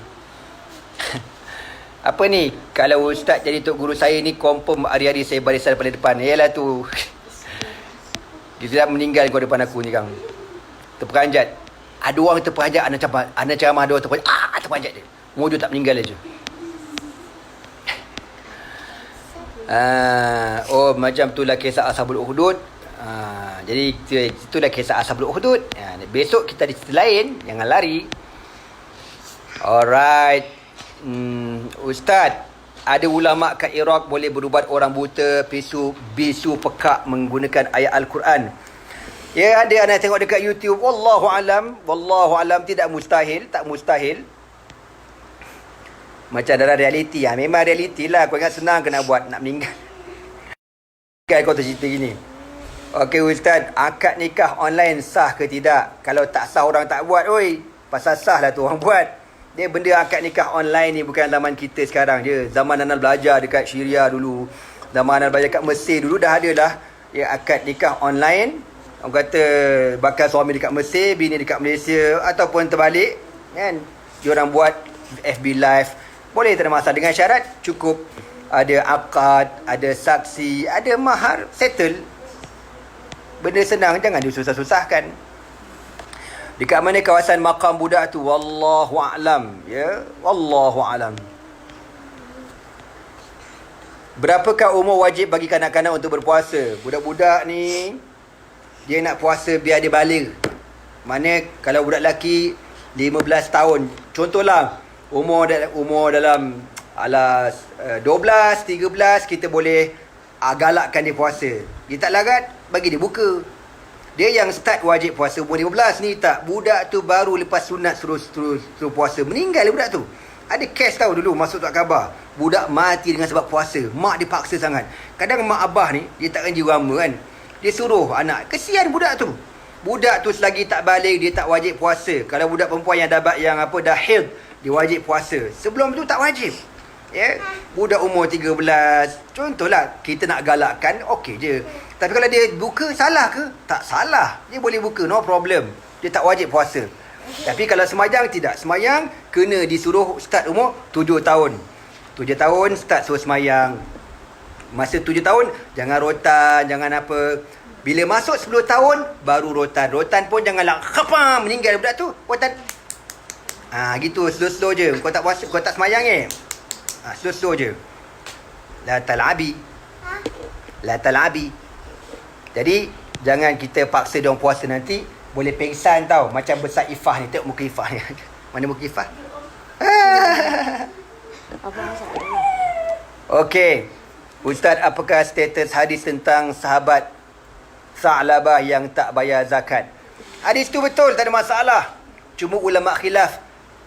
Apa ni? Kalau ustaz jadi tok guru saya ni, confirm hari-hari saya barisan pada depan. Yalah tu. Dia tak meninggal kau depan aku ni, Kang. Terperanjat. Ada orang terperanjat, anak ceramah ada orang terperanjat. Terperanjat dia. Mojo tak meninggal aja. Macam itulah kisah Ashabul Ukhdud. Jadi itulah kisah Ashabul Ukhdud. Besok kita ada cerita lain, jangan lari. Alright. Ustaz, ada ulama kat Iraq boleh berubat orang buta, bisu pekak menggunakan ayat Al-Quran. Ya, ada anak tengok dekat YouTube. Wallahu alam, tidak mustahil, tak mustahil. Macam dalam realiti, memang realiti lah. Kau ingat senang kena buat, nak meninggal. Kau tercerita gini. Okey Ustaz, akad nikah online sah ke tidak? Kalau tak sah orang tak buat, oi. Pasal sah lah tu orang buat. Dia benda akad nikah online ni bukan zaman kita sekarang je. Zaman Anal belajar dekat Syria dulu. Zaman Anal belajar kat Mesir dulu dah ada lah. Ya, akad nikah online. Orang kata bakal suami dekat Mesir, bini dekat Malaysia. Ataupun terbalik. Kan? Diorang buat FB Live. Boleh, tak ada masalah. Dengan syarat cukup ada akad, ada saksi, ada mahar, settle. Benda senang, jangan disusah-susahkan. Dekat mana kawasan makam budak tu? Wallahu a'lam. Ya, wallahu a'lam. Berapakah umur wajib bagi kanak-kanak untuk berpuasa? Budak-budak ni dia nak puasa biar dia baligh. Mana kalau budak lelaki 15 tahun. Contohlah umur dalam 12, 13 kita boleh galakkan dia puasa. Dia tak larat, bagi dia buka. Dia yang start wajib puasa umur 15 ni tak. Budak tu baru lepas sunat suruh puasa. Meninggal budak tu. Ada kes tahu dulu masuk tak khabar. Budak mati dengan sebab puasa. Mak dia paksa sangat. Kadang mak abah ni dia tak kan jiwa kan. Dia suruh anak. Kesian budak tu. Budak tu selagi tak balik dia tak wajib puasa. Kalau budak perempuan yang dah haid, dia wajib puasa. Sebelum tu tak wajib. Ya. Budak umur 13, contohlah kita nak galakkan, okey je. Tapi kalau dia buka, salah ke? Tak salah. Dia boleh buka, no problem. Dia tak wajib puasa. Tapi kalau semayang, tidak. Semayang, kena disuruh start umur 7 tahun. 7 tahun, start suruh semayang. Masa 7 tahun, jangan rotan, jangan apa. Bila masuk 10 tahun, baru rotan. Rotan pun janganlah, khapam, meninggal budak tu. Rotan. Gitu, slow-slow je. Kau tak puasa, kau tak semayang slow-slow je. La tal'abi. La tal'abi. Jadi, jangan kita paksa diorang puasa nanti. Boleh pengsan tau. Macam besar Ifah ni. Tengok muka Ifah ni. Mana muka Ifah? Okey. Ustaz, apakah status hadis tentang sahabat Sa'labah yang tak bayar zakat? Hadis tu betul, tak ada masalah. Cuma ulama khilaf.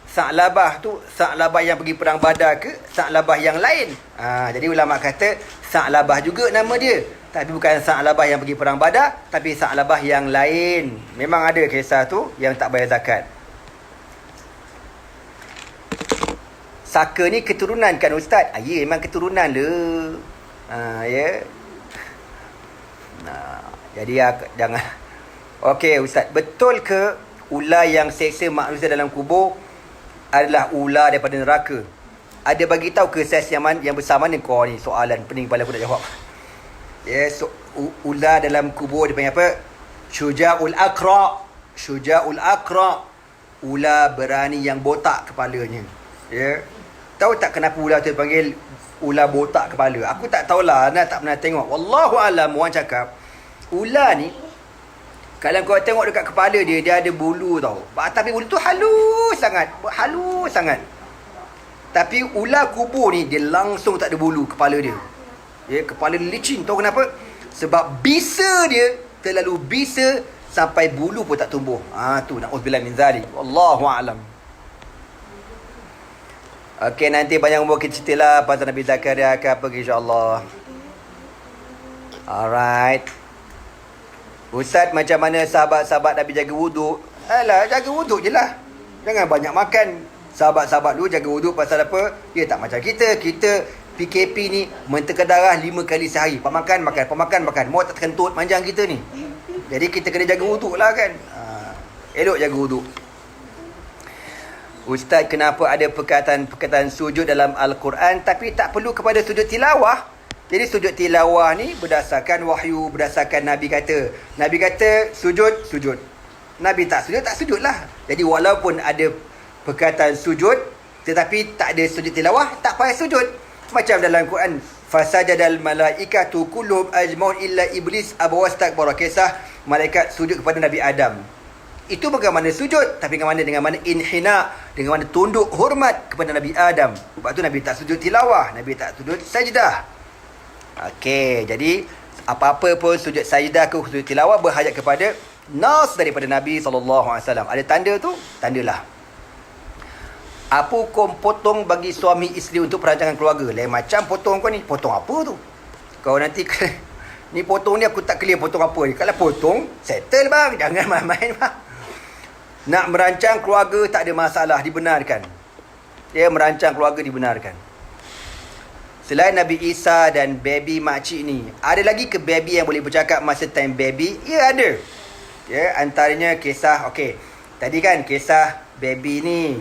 Sa'labah tu, Sa'labah yang pergi perang Badar ke Sa'labah yang lain? Jadi ulama kata Sa'labah juga nama dia. Tapi bukan Sa'labah yang pergi perang Badar, tapi Sa'labah yang lain. Memang ada kisah tu yang tak bayar zakat. Saka ni keturunan kan Ustaz? Ya, memang keturunan le. Ya. Jadi jangan. Okey Ustaz, betul ke ular yang seksa manusia dalam kubur adalah ular daripada neraka? Ada bagi tahu ke saiz yang besar mana? Kau ni soalan pening kepala aku nak jawab. Ular dalam kubur dia panggil apa? Syuja'ul Aqra. Syuja'ul Aqra. Ular berani yang botak kepalanya. Ya. Tahu tak kenapa ular tu dipanggil ular botak kepala? Aku tak tahulah, Ana tak pernah tengok. Wallahu alam, orang cakap ular ni kalau kau tengok dekat kepala dia, dia ada bulu tau. Tapi bulu tu halus sangat. Halus sangat. Tapi ular kubur ni, dia langsung tak ada bulu kepala dia. Ya, kepala licin. Tahu kenapa? Sebab bisa dia terlalu bisa sampai bulu pun tak tumbuh. Tu na'udzubillah min zalik. Wallahu a'lam. Okey, nanti banyak umur kita ceritalah pasal Nabi Zakaria ke apa insya-Allah. Alright. Ustaz, macam mana sahabat-sahabat Nabi jaga wuduk? Alah, jaga wuduk je lah. Jangan banyak makan. Sahabat-sahabat dulu jaga wuduk pasal apa? Dia tak macam kita. Kita PKP ni mentekan darah 5 kali sehari. Pemakan makan. Mau tak kentut panjang kita ni. Jadi kita kena jaga wuduk lah kan. Elok jaga wuduk. Ustaz, kenapa ada perkataan sujud dalam Al-Quran tapi tak perlu kepada sujud tilawah? Jadi sujud tilawah ni berdasarkan wahyu, berdasarkan Nabi kata. Nabi kata sujud. Nabi tak sujud lah. Jadi walaupun ada perkataan sujud tetapi tak ada sujud tilawah, tak payah sujud. Macam dalam Quran, fasajadal malaikatu kulluhum ajmaun illa iblis aba wastakbara. Kisah malaikat sujud kepada Nabi Adam. Itu bukan mana sujud, tapi dengan mana inhina, dengan mana tunduk hormat kepada Nabi Adam. Sebab tu Nabi tak sujud tilawah, Nabi tak sujud sajdah. Okey, jadi apa-apa pun sujud sajdah ke sujud tilawah berhajat kepada nas daripada Nabi SAW. Ada tanda tu, tandalah. Apa hukum potong bagi suami isteri untuk perancangan keluarga? Lain macam potong kau ni. Potong apa tu? Kau nanti ni potong ni aku tak clear potong apa ni. Kalau potong, settle bang. Jangan main-main bang. Nak merancang keluarga tak ada masalah, dibenarkan. Dia merancang keluarga dibenarkan. Selain Nabi Isa dan baby makcik ni, ada lagi ke baby yang boleh bercakap masa time baby? Ya, ada. Ya, antaranya kisah, okey. Tadi kan kisah baby ni,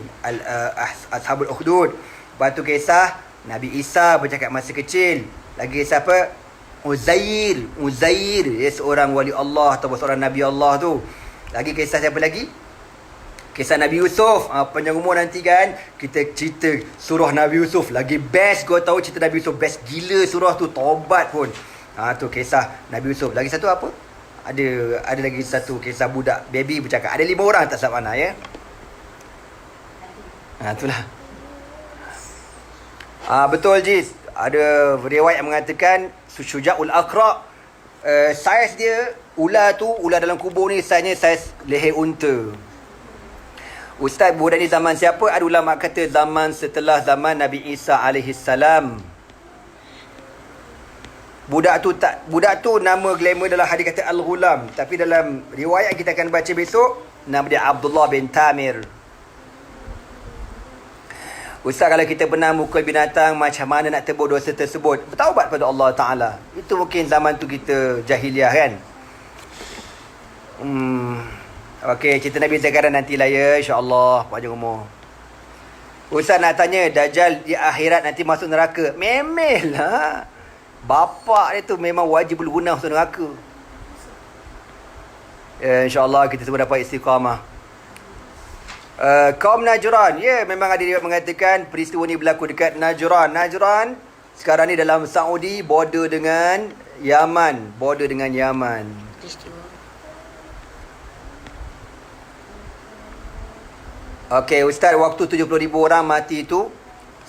Ashabul Ukhdud. Lepas tu kisah Nabi Isa bercakap masa kecil. Lagi siapa? Uzair. Dia seorang wali Allah atau seorang Nabi Allah tu. Lagi kisah siapa lagi? Kisah Nabi Yusuf. Panjang umur nanti kan kita cerita surah Nabi Yusuf. Lagi best kau tahu cerita Nabi Yusuf. Best gila surah tu. Taubat pun. Tu kisah Nabi Yusuf. Lagi satu apa? Ada lagi satu kisah budak baby bercakap. Ada 5 orang tak salah mana ya. Itulah. Betul Jiz. Ada riwayat yang mengatakan Syuja'ul Aqra, saiz dia ular dalam kubur ni saiznya saiz leher unta. Ustaz, budak ni zaman siapa? Ada ulama kata zaman setelah zaman Nabi Isa alaihi salam. Budak tu nama glamour dalam hadis kata Al-Ghulam, tapi dalam riwayat kita akan baca besok nama dia Abdullah bin Tamir. Ustaz, kalau kita pernah mukul binatang, macam mana nak tebus dosa tersebut? Bertaubat pada Allah Ta'ala. Itu mungkin zaman tu kita jahiliah kan. Okey, cerita Nabi Zakaria nantilah ya, insya-Allah panjang umur. Ustaz nak tanya, Dajjal di akhirat nanti masuk neraka? Memelah. Bapak dia tu memang wajib berguna masuk neraka. Ya, insya-Allah kita semua dapat istiqamah. Kaum Najran, ya, memang ada riwayat mengatakan peristiwa ni berlaku dekat Najran sekarang ni dalam Saudi, border dengan Yaman. Okey, Ustaz, waktu 70,000 orang mati tu,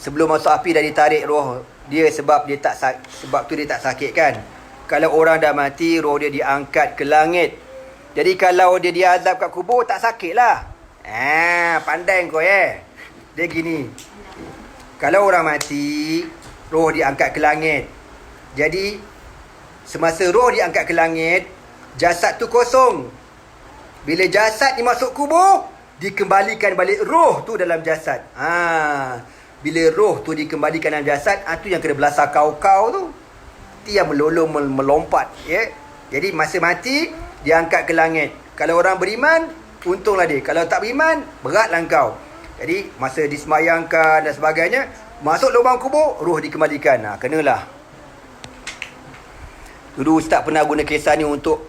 sebelum masuk api dah ditarik roh dia sebab dia tak sakit kan. Kalau orang dah mati, roh dia diangkat ke langit. Jadi kalau dia diazab kat kubur, tak sakit lah. Pandai kau ya. Dia gini. Kalau orang mati, roh diangkat ke langit. Jadi semasa roh diangkat ke langit, jasad tu kosong. Bila jasad ni masuk kubur, dikembalikan balik roh tu dalam jasad. Bila roh tu dikembalikan dalam jasad, tu yang kena belasah kau-kau tu. Itu yang melompat, ya. Jadi masa mati diangkat ke langit. Kalau orang beriman, untunglah dia. Kalau tak beriman, beratlah kau. Jadi masa disemayangkan dan sebagainya, masuk lubang kubur, roh dikembalikan. Kenalah. Dulu Ustaz pernah guna kisah ni untuk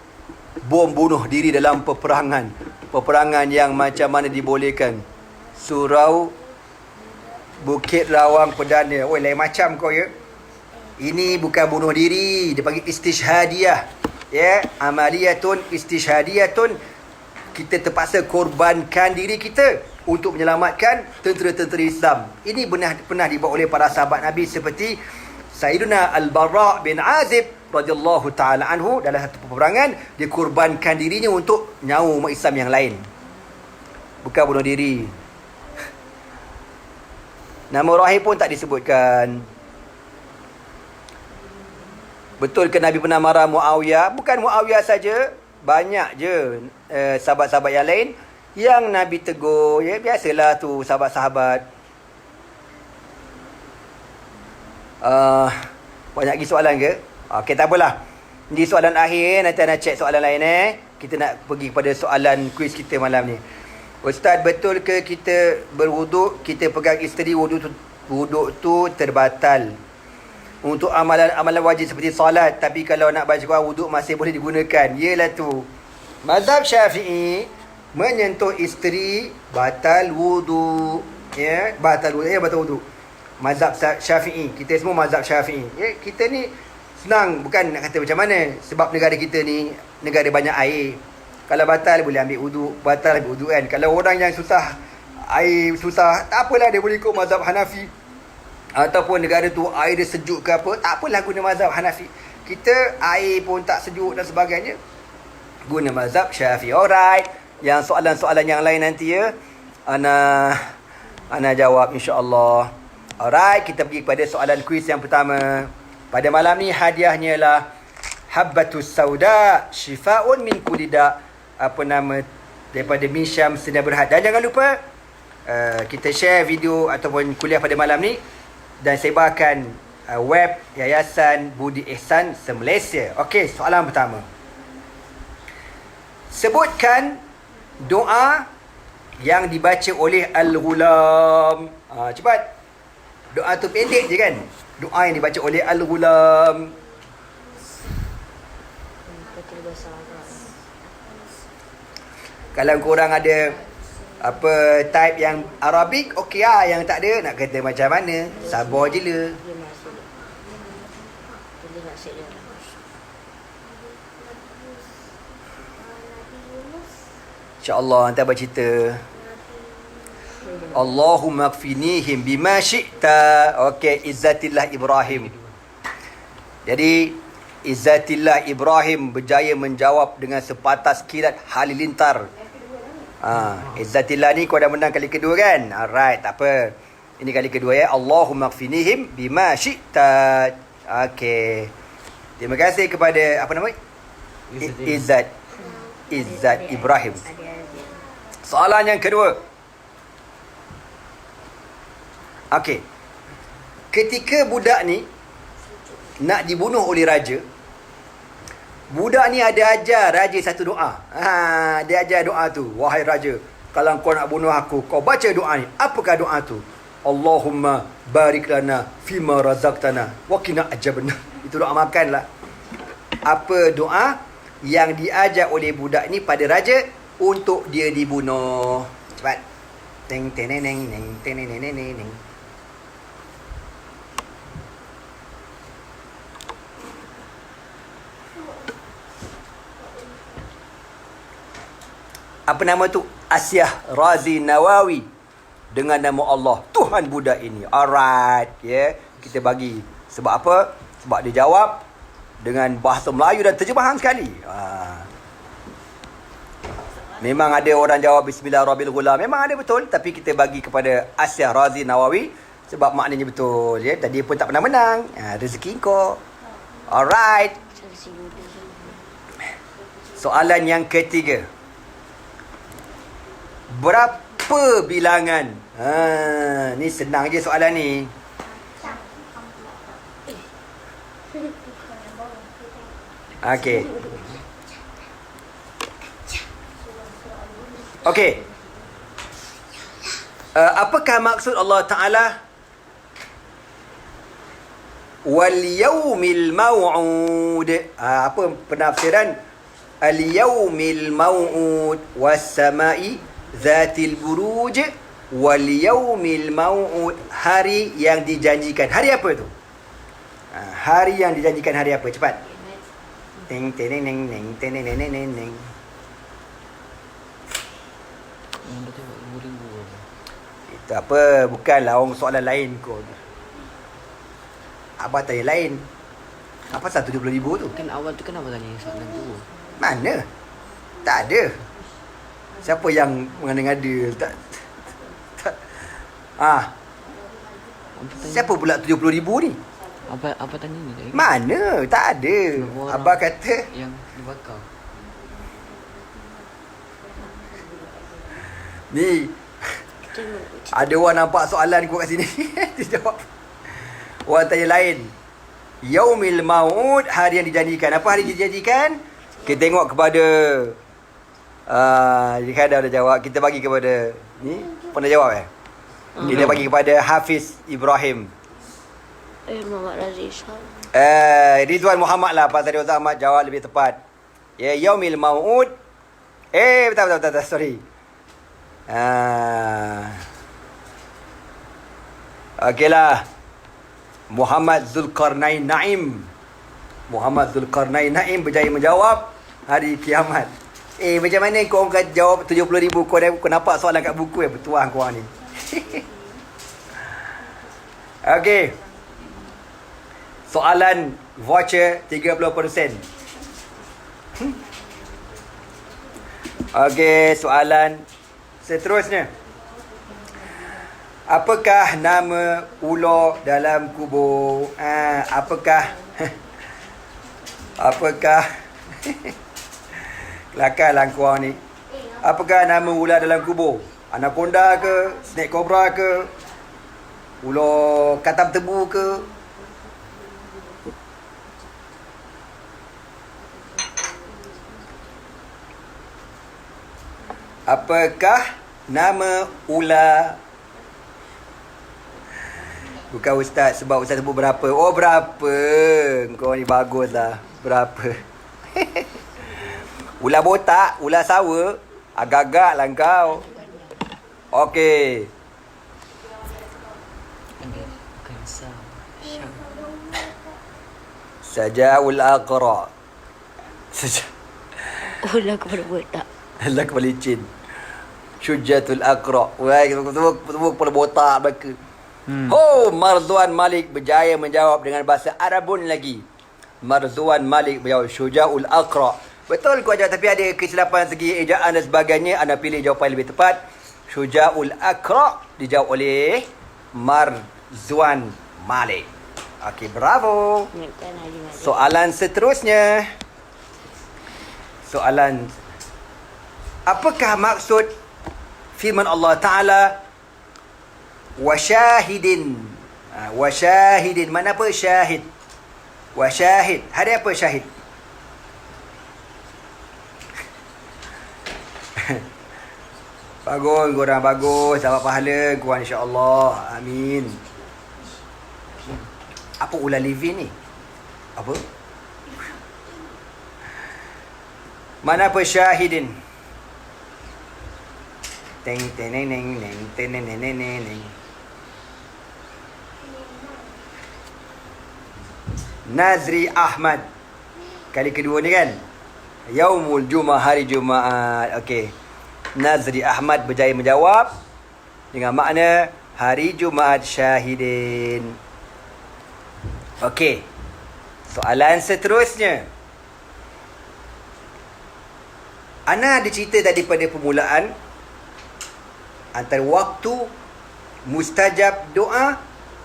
bom bunuh diri dalam peperangan yang macam mana dibolehkan. Surau Bukit Rawang Perdana. Lain macam kau ya. Ini bukan bunuh diri, dia panggil istishhadiyah. Ya, amaliyatun istishhadiyatun. Kita terpaksa korbankan diri kita untuk menyelamatkan tentera-tentera Islam. Ini pernah dibuat oleh para sahabat Nabi seperti Sayyiduna Al-Bara' bin Azib radhiyallahu ta'ala anhu dalam satu peperangan, dia kurbankan dirinya untuk nyawa umat Islam yang lain. Bukan bunuh diri. Nama rahim pun tak disebutkan. Betul ke Nabi pernah marah Muawiyah? Bukan Muawiyah saja, banyak je sahabat-sahabat yang lain yang Nabi tegur. Ya, biasalah tu sahabat-sahabat. Banyak lagi soalan ke? Okey, tak apalah. Ini soalan akhir, nanti anda cek soalan lain Kita nak pergi kepada soalan kuis kita malam ni. Ustaz, betul ke kita berwuduk, kita pegang isteri, wuduk tu terbatal? Untuk amalan wajib seperti solat, tapi kalau nak baca Quran, wuduk masih boleh digunakan. Yelah tu. Mazhab Syafi'i menyentuh isteri batal wuduk. Ya, batal wuduk. Ya, batal wuduk. Mazhab Syafi'i. Kita semua mazhab Syafi'i. Ya, kita ni senang, bukan nak kata macam mana. Sebab negara kita ni negara banyak air. Kalau batal boleh ambil wuduk, batal ambil wuduk kan. Kalau orang yang susah, air susah, tak apalah, dia boleh ikut mazhab Hanafi. Ataupun negara tu air dia sejuk ke apa, tak apalah guna mazhab Hanafi. Kita air pun tak sejuk dan sebagainya, guna mazhab Syafi'i. Alright. Yang soalan-soalan yang lain nanti ya, Ana jawab insya-Allah. Alright, kita pergi kepada soalan kuis yang pertama. Pada malam ni hadiahnya lah Habbatus Sauda Shifaun min Kulida. Apa nama, daripada Min Syam Sedia Berhad. Dan jangan lupa kita share video ataupun kuliah pada malam ni dan sebarkan web Yayasan Budi Ihsan se-Malaysia. Okey, soalan pertama. Sebutkan doa yang dibaca oleh Al-Ghulam. Cepat. Doa tu pendek je kan? Doa yang dibaca oleh Al-Ghulam. Kalau korang ada apa type yang Arabic, okey lah. Yang tak ada, nak kata macam mana, sabar je lah. InsyaAllah nanti abang cerita. Allahumma kfinihim bima syi'ta. Okey, Izzatillah Ibrahim. Jadi Izzatillah Ibrahim berjaya menjawab dengan sepatas kilat halilintar. Izzatillah ni kau dah menang kali kedua kan? Alright, tak apa. Ini kali kedua ya. Allahumma kfinihim bima syi'ta. Okey. Terima kasih kepada apa nama? Izzat Ibrahim. Soalan yang kedua. Okey. Ketika budak ni nak dibunuh oleh raja, budak ni ada ajar raja satu doa. Dia ajar doa tu. Wahai raja, kalau kau nak bunuh aku, kau baca doa ni. Apakah doa tu? Allahumma barik lana fima razaqtana wa qina adzabannar. Itu doa makan lah. Apa doa yang diajar oleh budak ni pada raja untuk dia dibunuh? Cepat. Teng teneneng neng teneneng neng. Apa nama tu? Asyah Razi Nawawi. Dengan nama Allah, Tuhan budak ini. Alright. Yeah. Kita bagi. Sebab apa? Sebab dia jawab dengan bahasa Melayu dan terjemahan sekali. Memang ada orang jawab Bismillahirrahmanirrahim. Memang ada betul. Tapi kita bagi kepada Asyah Razi Nawawi. Sebab maknanya betul. Ya. Dan dia pun tak pernah menang. Rezeki kau. Alright. Soalan yang ketiga. Berapa bilangan? Ni senang je soalan ni. Okey. Okey. Apakah maksud Allah Ta'ala wal yaumil maw'ud? Apa penafsiran al yaumil maw'ud was sama'i zatil buruj wal yaumil maw'ud, hari yang dijanjikan. Hari apa tu? Hari yang dijanjikan hari apa? Cepat. Teng teneng neng neng teneng neng neng neng. Itu apa? Bukanlah orang soalan lain kot. Abah tanya lain. Apa pasal 70,000 tu? Kan awal tu kan abang tanya soalan tu. Mana? Tak ada. Siapa yang mengada-ngada? Tak. Siapa pula 70,000 ni? Apa tanya ni tadi? Mana? Tak ada. Abah kata yang dibakar. ni ada orang nampak soalan kau kat sini. Dia jawab. Orang tanya lain. Yaumil maut, hari yang dijanjikan. Apa hari dijanjikan? Kita tengok kepada Jika dah jawab, kita bagi kepada ni, pernah jawab kita bagi kepada Hafiz Ibrahim. Muhammad Raziz. Ridwan Muhammad lah, Pak Tadi Ustaz Ahmad jawab lebih tepat. Ya, yaumil maut. Betul, sorry. Okeylah. Muhammad Zulkarnain Naim. Muhammad Zulkarnain Naim berjaya menjawab hari kiamat. Macam mana kau orang jawab 70,000? Kau nampak soalan kat buku bertuah kau orang ni. Okey. Soalan voucher 30%. Okey, soalan seterusnya. Apakah nama ular dalam kubur? Apakah kelakarlah korang ni. Apakah nama ular dalam kubur? Anaconda ke? Snake cobra ke? Ular katam tebu ke? Apakah nama ular? Bukan Ustaz, sebab Ustaz sebut berapa. Oh, berapa? Kau ni baguslah. Berapa? Ular botak, ular sawa. Agak-agak lah kau. Okey. Sajaul aqra. Ular kepala botak. Ular kepala licin. Syujatul aqra. Wah, tepuk kepala botak belaka. Marzuan Malik berjaya menjawab dengan bahasa Arabun lagi. Marzuan Malik berjawab Syujaul Aqra. Betul kau jawab, tapi ada kesilapan segi ejaan dan sebagainya. Anda pilih jawapan lebih tepat. Syujaul Aqra dijawab oleh Marzuan Malik. Okey, bravo. Soalan seterusnya. Apakah maksud firman Allah Ta'ala Wasyahidin. Wasyahidin. Mana apa syahid? Wasyahid. Hari apa syahid? Bagus, korang bagus. Dapat pahala korang, insya-Allah. Amin. Apa ular living ni? Apa? Mana apa syahidin? Teng teng neng neng neng teng neng neng neng neng. Nazri Ahmad. Kali kedua ni kan? Yaumul Jumaah, hari Jumaat. Okey. Nazri Ahmad berjaya menjawab dengan makna hari Jumaat syahidin. Okey. Soalan seterusnya. Ana ada cerita tadi pada permulaan antara waktu mustajab doa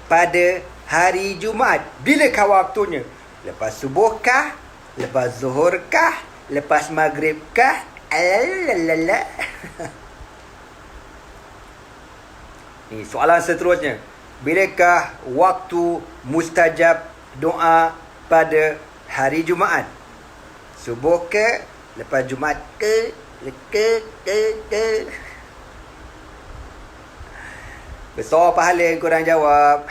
pada hari Jumaat. Bilakah waktunya? Lepas subuhkah? Lepas zuhurkah? Lepas maghribkah? Alalala. Ni soalan seterusnya. Bilakah waktu mustajab doa pada hari Jumaat? Subuh ke? Lepas Jumaat ke? Besar pahala yang korang jawab.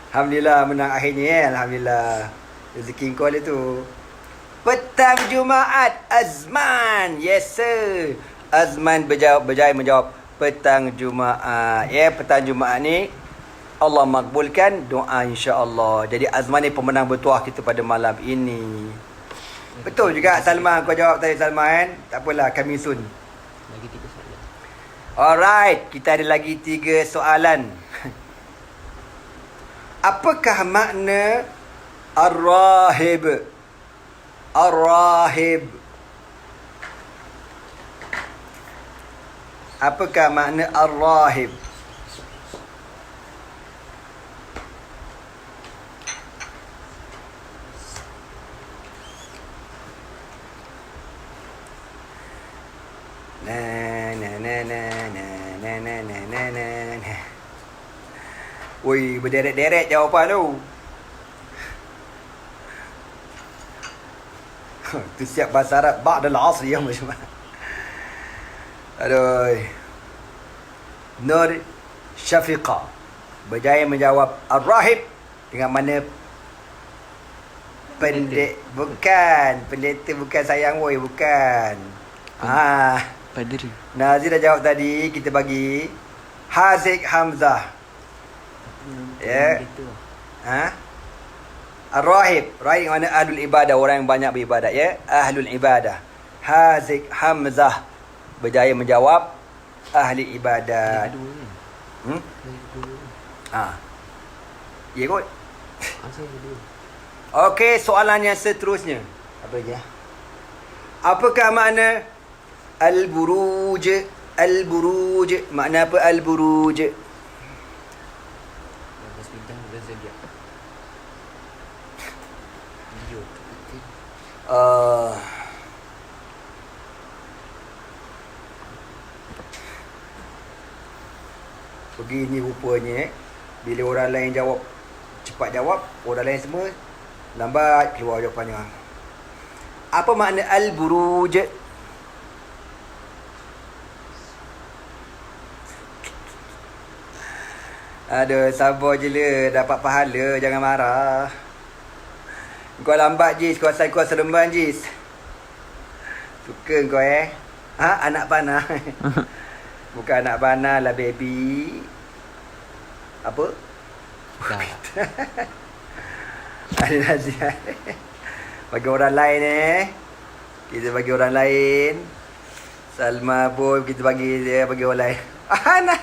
Alhamdulillah menang akhirnya. Alhamdulillah. Rezeki kau ada tu. Petang Jumaat Azman. Yes sir. Azman berjaya menjawab petang Jumaat. Petang Jumaat ni Allah makbulkan doa insya-Allah. Jadi Azman ni pemenang bertuah kita pada malam ini. Betul juga Salma, kau jawab tadi Salma kan. Tak apalah, kami soon. Lagi 3 soalan. Alright, kita ada lagi 3 soalan. Apakah makna Ar-Rahib? Ar-Rahib. Apakah makna Ar-Rahib? Ui, berderet-deret jawapan tu. Tu siap bahasa Arab ba'dal asri yang macam mana. Aduh. Nur Syafiqah berjaya menjawab Ar-Rahib dengan mana pendeta bukan sayang woi, bukan. Padri. Nazir dah jawab tadi, kita bagi Haziq Hamzah. Ya. Ar-Rahib, rahib mana ahlul ibadah, orang yang banyak beribadat ya, ahlul ibadah. Haziq Hamzah berjaya menjawab ahli ibadat. Ya kot. Okey, soalan yang seterusnya. Apa lagi ya? Apakah makna al-buruj? Al-buruj, makna apa al-buruj? Bintang dan zodiak. Video. Begini rupanya bila orang lain jawab cepat jawab, orang lain semua lambat keluar jawapannya. Apa makna al-buruj? Aduh, sabar je lah, dapat pahala, jangan marah. Kau lambat Jis, kau asal kau seremban Jis. Suka kau anak panah. Bukan anak panah lah baby. Apa? Ada nasihat. Bagi orang lain kita bagi orang lain. Salma pun kita bagi dia, bagi orang lain. Anak.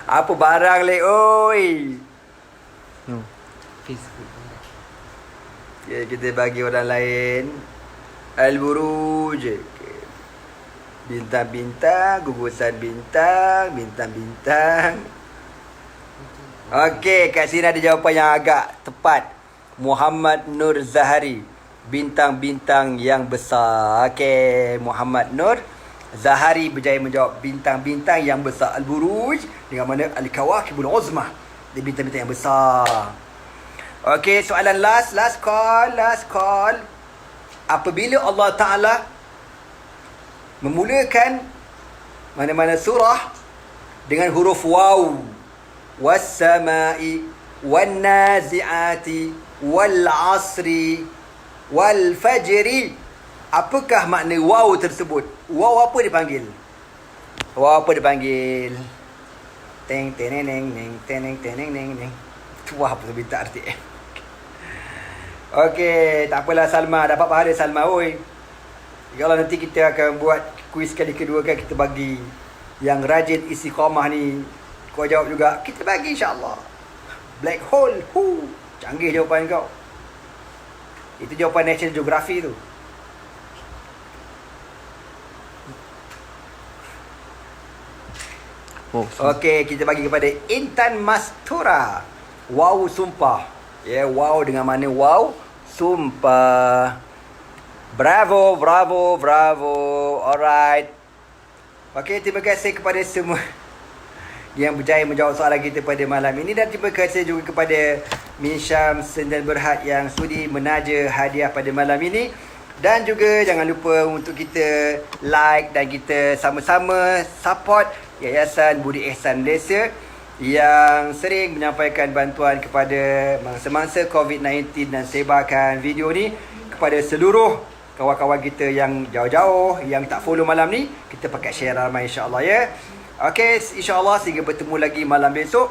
Apa barang le oi? No. Facebook. Okay, kita bagi orang lain. Al-Buruj. Okay. Bintang-bintang, gugusan bintang, bintang-bintang. Okey, kat sini ada jawapan yang agak tepat. Muhammad Nur Zahari. Bintang-bintang yang besar. Okey, Muhammad Nur Zahari berjaya menjawab bintang-bintang yang besar. Al-Buruj dengan mana Al-Kawakibul Uzmah. Dia bintang-bintang yang besar. Okey, soalan last call. Apabila Allah Ta'ala memulakan mana-mana surah dengan huruf waw, was-sama'i wan-nazi'ati wal-'asri wal-fajri, apakah makna waw tersebut? Waw apa dipanggil? Waw apa dipanggil? Teng teneng neng teneng teneng neng neng. Tu apa tu minta arti? Okey, tak apalah Salma, dapat pahala Salma oi. Kalau nanti kita akan buat kuis kali kedua kan, kita bagi yang rajin istiqamah ni, kau jawab juga, kita bagi insya-Allah. Black hole. Canggih jawapan kau. Itu jawapan National Geography tu. Okey, kita bagi kepada Intan Mastura. Wow sumpah. Ya, wow dengan mana wow? Sumpah. Bravo. Alright. Okey, terima kasih kepada semua yang berjaya menjawab soalan kita pada malam ini, dan terima kasih juga kepada Min Syams dan Berhad yang sudi menaja hadiah pada malam ini. Dan juga jangan lupa untuk kita like dan kita sama-sama support Yayasan Budi Ihsan Malaysia yang sering menyampaikan bantuan kepada mangsa-mangsa COVID-19 dan sebarkan video ni kepada seluruh kawan-kawan kita yang jauh-jauh yang tak follow malam ni. Kita pakai share ramai insya-Allah ya. Okey, insya-Allah sehingga bertemu lagi malam besok.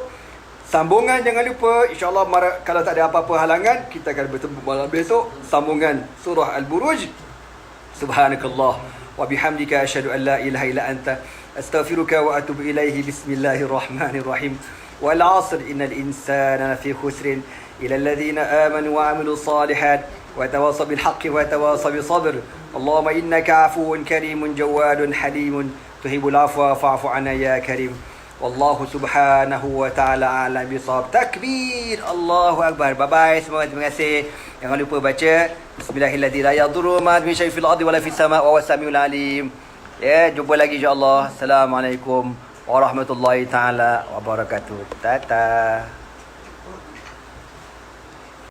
Sambungan jangan lupa insya-Allah, kalau tak ada apa-apa halangan kita akan bertemu malam besok, sambungan surah Al-Buruj Subhanakallah wa bihamdika asyhadu an la ilaha illa anta astaghfiruka wa atubu ilaihi. Bismillahirrahmanirrahim. Wal 'asr innal insana lafi khusrin illa alladhina amanu wa 'amilus salihat wa tawasaw bil haqqi wa tawasaw bis sabr. Allahumma innaka 'afuwun karimun jawadun halimun tuhibbul 'afwa fa'fu 'anna ya karim. Wallahu subhanahu wa ta'ala a'lam bisawab. Takbir, Allahu akbar. Bye bye semua, terima kasih. Jangan lupa baca Bismillahirrahmanirrahim. La yadurru ma min syai'in fil ardi wala fis sama' wa huwas samiul alim. Ya, jumpa lagi insya-Allah. Assalamualaikum warahmatullahi taala wabarakatuh. Tata.